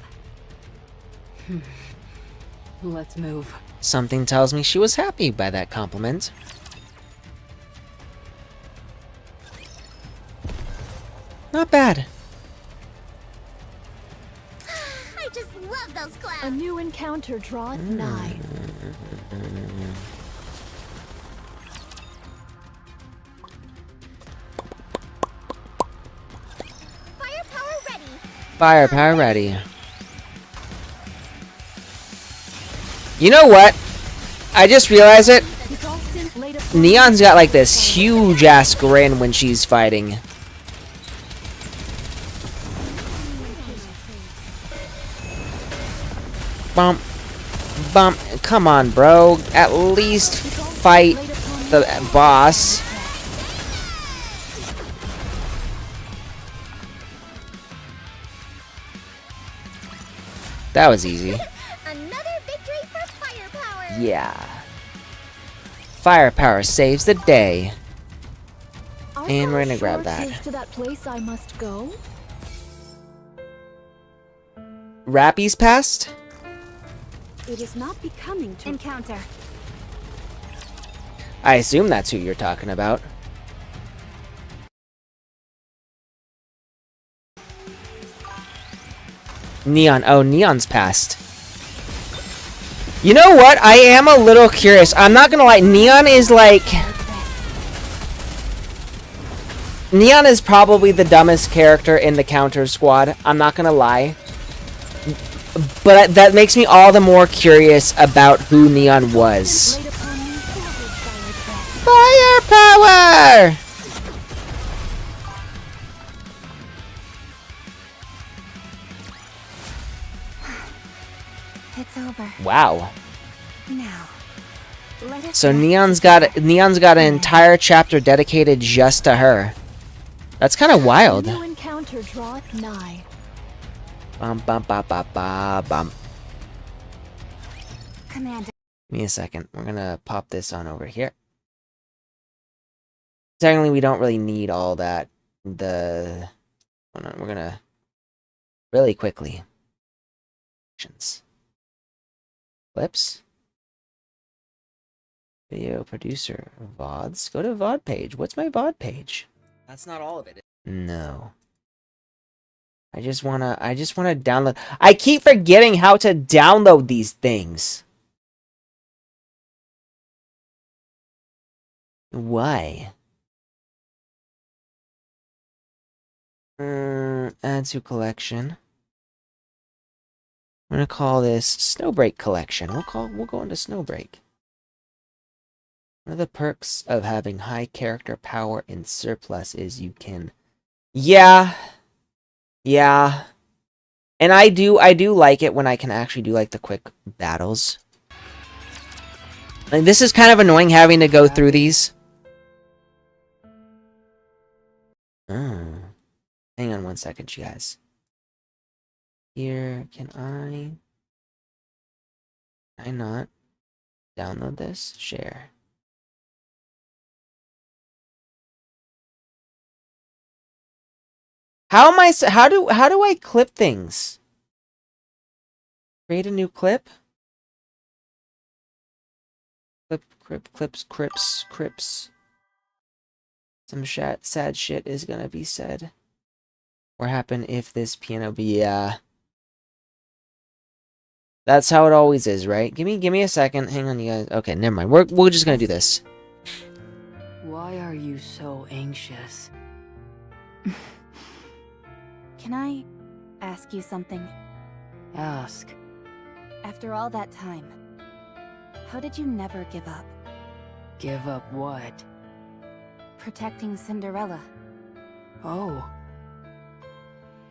Let's move. Something tells me she was happy by that compliment. Not bad. I just love those A clouds. new encounter draweth nigh. Firepower ready. Firepower ready. You know what? I just realized it. Neon's got like this huge ass grin when she's fighting. Bump. Bump. Come on, bro. At least fight the boss. That was easy. Another victory for firepower. Yeah. Firepower saves the day. And we're gonna grab that. To that place I must go. Rappy's past? It is not becoming to Encounter. I assume that's who you're talking about. Neon. Oh, Neon's passed. You know what? I am a little curious. I'm not gonna lie. Neon is like... Neon is probably the dumbest character in the counter squad. I'm not gonna lie. But that makes me all the more curious about who Neon was. Firepower! It's over. Wow. Now, let us So rest. Neon's got an entire chapter dedicated just to her. That's kind of wild. New encounter draweth nigh. Bum bum ba ba ba bum. Commander. Give me a second. We're gonna pop this on over here. Technically, we don't really need all that. Hold on, we're gonna really quickly. Clips. Video producer. VODs. Go to VOD page. What's my VOD page? That's not all of it. No. I just wanna download. I keep forgetting how to download these things. Why? Add to collection. I'm gonna call this Snowbreak collection. We'll go into Snowbreak. One of the perks of having high character power in surplus is you can... Yeah. And I do like it when I can actually do like the quick battles. Like, this is kind of annoying having to go through these. Oh. Hang on one second, you guys. Here, can I not download this? Share. How do I clip things? Create a new clip? Crips. Some sad shit is gonna be said. Or happen if this piano be, That's how it always is, right? Give me a second. Hang on, you guys. Okay, never mind. We're just gonna do this. Why are you so anxious? Can I ask you something? Ask. After all that time, how did you never give up? Give up what? Protecting Cinderella. Oh.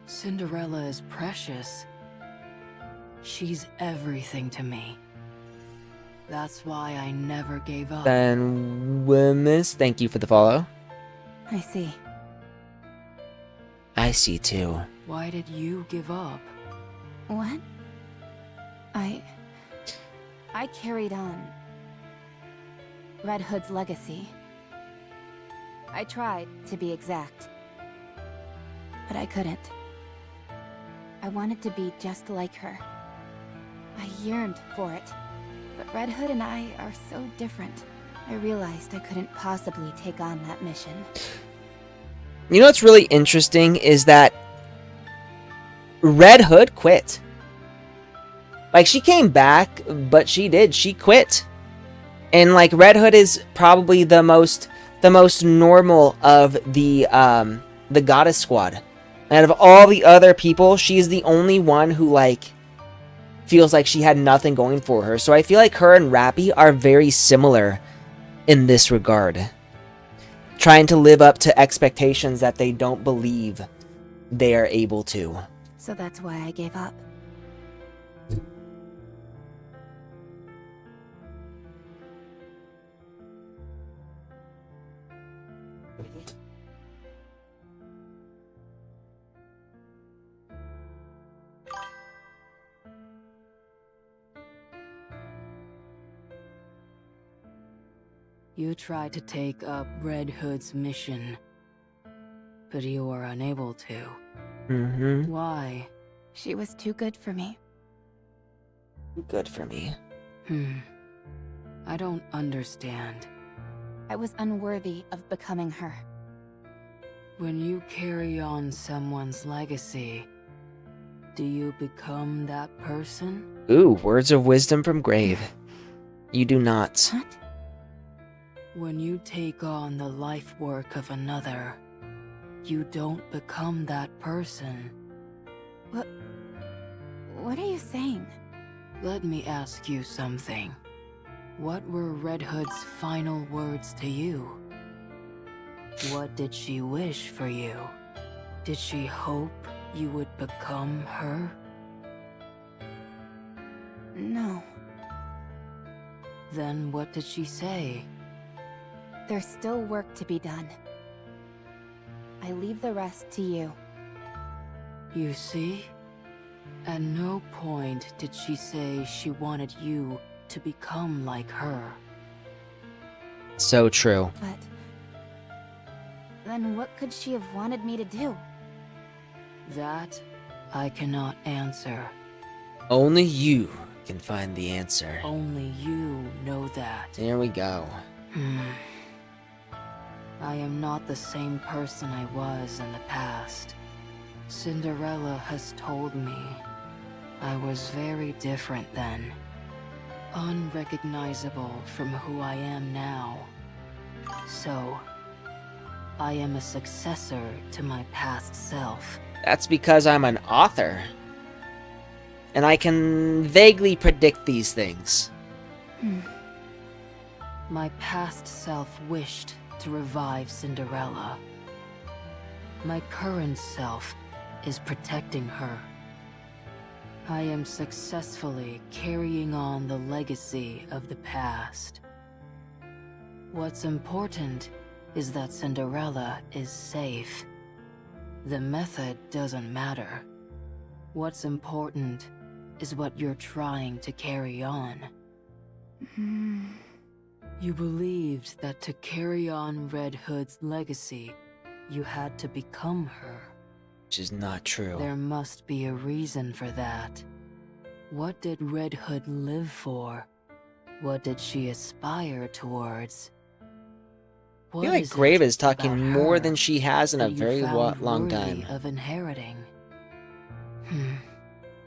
Cinderella is precious. She's everything to me. That's why I never gave up. Then, Miss, thank you for the follow. I see. I see too. Why did you give up? What? I carried on Red Hood's legacy. I tried to be exact, but I couldn't. I wanted to be just like her. I yearned for it, but Red Hood and I are so different. I realized I couldn't possibly take on that mission. You know what's really interesting is that Red Hood quit. Like, she came back, but she quit. And like, Red Hood is probably the most normal of the goddess squad. Out of all the other people, she's the only one who like feels like she had nothing going for her. So I feel like her and Rappy are very similar in this regard. Trying to live up to expectations that they don't believe they are able to. So that's why I gave up. You tried to take up Red Hood's mission, but you were unable to. Mm-hmm. Why? She was too good for me. Good for me. I don't understand. I was unworthy of becoming her. When you carry on someone's legacy, do you become that person? Ooh, words of wisdom from Grave. You do not. What? When you take on the life work of another, you don't become that person. What are you saying? Let me ask you something. What were Red Hood's final words to you? What did she wish for you? Did she hope you would become her? No. Then what did she say? There's still work to be done. I leave the rest to you. You see? At no point did she say she wanted you to become like her. So true. But... then what could she have wanted me to do? That I cannot answer. Only you can find the answer. Only you know that. There we go. I am not the same person I was in the past. Cinderella has told me I was very different then. Unrecognizable from who I am now. So, I am a successor to my past self. That's because I'm an author. And I can vaguely predict these things. My past self wished to revive Cinderella. My current self is protecting her. I am successfully carrying on the legacy of the past. What's important is that Cinderella is safe. The method doesn't matter. What's important is what you're trying to carry on. You believed that to carry on Red Hood's legacy, you had to become her. Which is not true. There must be a reason for that. What did Red Hood live for? What did she aspire towards? I feel like Grave is talking more than she has in a very long time. Of inheriting.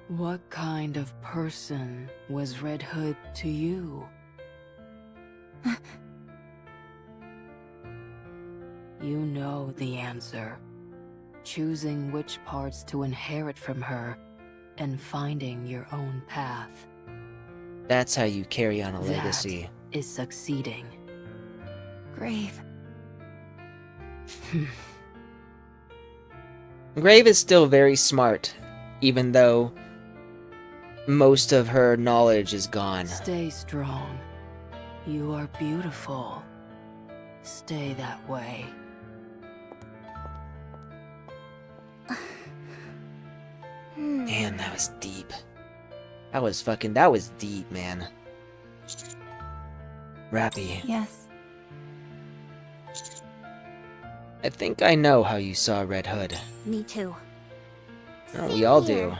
What kind of person was Red Hood to you? You know the answer. Choosing which parts to inherit from her and finding your own path. That's how you carry on a legacy. That is succeeding. Grave. Grave is still very smart, even though most of her knowledge is gone. Stay strong. You are beautiful. Stay that way. Man, that was deep. That was deep, man. Rappy. Yes. I think I know how you saw Red Hood. Me too. Oh, we all do.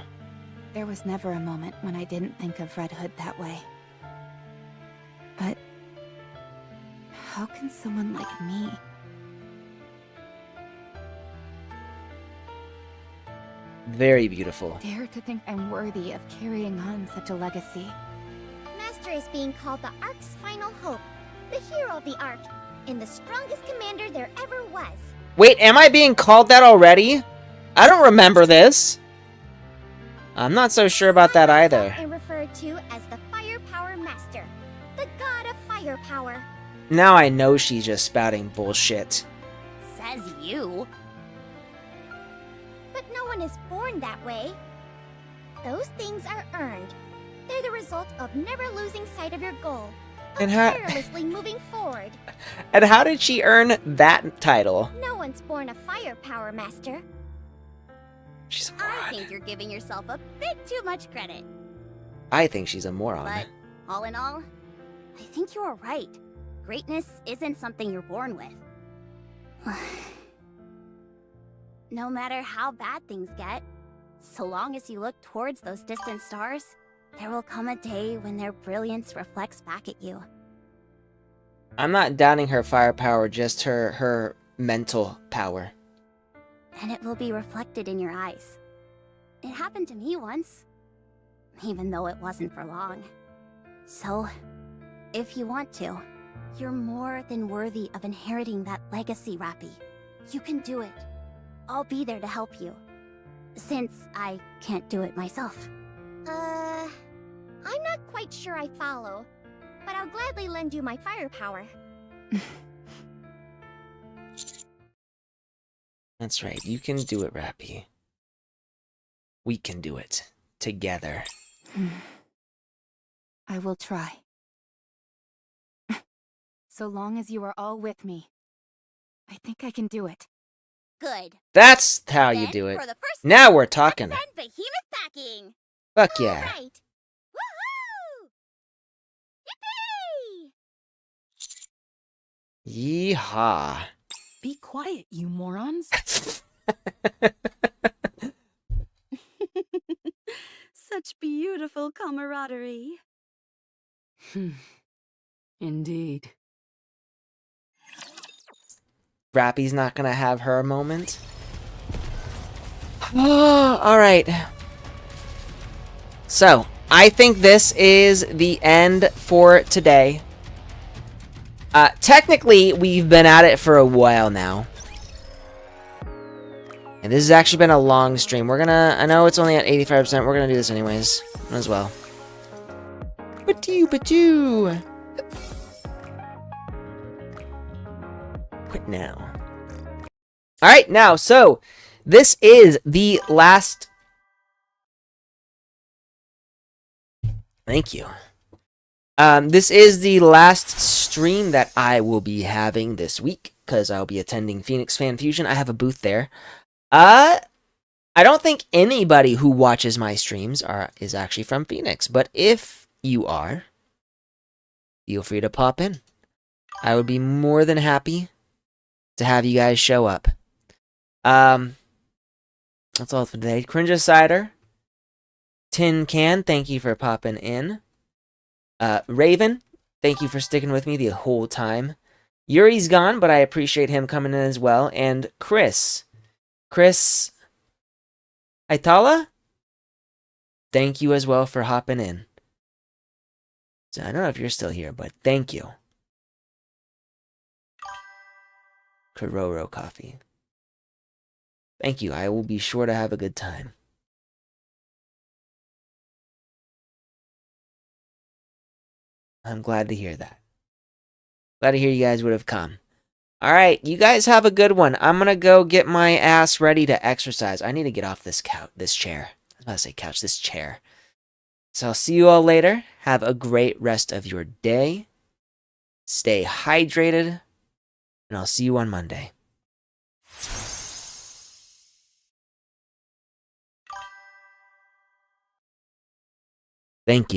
There was never a moment when I didn't think of Red Hood that way. But... how can someone like me... Very beautiful. dare to think I'm worthy of carrying on such a legacy? Master is being called the Ark's final hope, the hero of the Ark, and the strongest commander there ever was. Wait, am I being called that already? I don't remember this. I'm not so sure about that either. And referred to as the Firepower Master, the god of firepower. Now I know she's just spouting bullshit. Says you. But no one is born that way. Those things are earned. They're the result of never losing sight of your goal, of And how- tirelessly moving forward. And how did she earn that title? No one's born a Firepower Master. She's a I moron. think you're giving yourself a bit too much credit. I think she's a moron. But, all in all, I think you are right. Greatness isn't something you're born with. No matter how bad things get, so long as you look towards those distant stars, there will come a day when their brilliance reflects back at you. I'm not doubting her firepower, just her mental power. And it will be reflected in your eyes. It happened to me once, even though it wasn't for long. So, if you want to, you're more than worthy of inheriting that legacy, Rappy. You can do it. I'll be there to help you. Since I can't do it myself. I'm not quite sure I follow, but I'll gladly lend you my firepower. That's right. You can do it, Rappy. We can do it. Together. I will try. So long as you are all with me, I think I can do it. Good. That's how you Then, do it. for the first Now step, we're talking. let's send Behemoth packing. Fuck yeah. Right. Woohoo! Yippee! Yeehaw. Be quiet, you morons. Such beautiful camaraderie. Indeed. Rappy's not gonna have her moment. Alright. So, I think this is the end for today. Technically, we've been at it for a while now. And this has actually been a long stream. I know it's only at 85%, we're gonna do this anyways, as well. Batoo! Quit now. Alright, now, so, this is the last... Thank you. This is the last stream that I will be having this week, because I'll be attending Phoenix Fan Fusion. I have a booth there. I don't think anybody who watches my streams is actually from Phoenix, but if you are, feel free to pop in. I would be more than happy to have you guys show up. That's all for today. Cringe Cider, Tin Can, thank you for popping in. Raven, thank you for sticking with me the whole time. Yuri's gone, but I appreciate him coming in as well. And Chris Aitala, thank you as well for hopping in. So I don't know if you're still here, but thank you. Kororo Coffee. Thank you. I will be sure to have a good time. I'm glad to hear that. Glad to hear you guys would have come. Alright, you guys have a good one. I'm gonna go get my ass ready to exercise. I need to get off this chair. I was about to say couch, this chair. So I'll see you all later. Have a great rest of your day. Stay hydrated. And I'll see you on Monday. Thank you.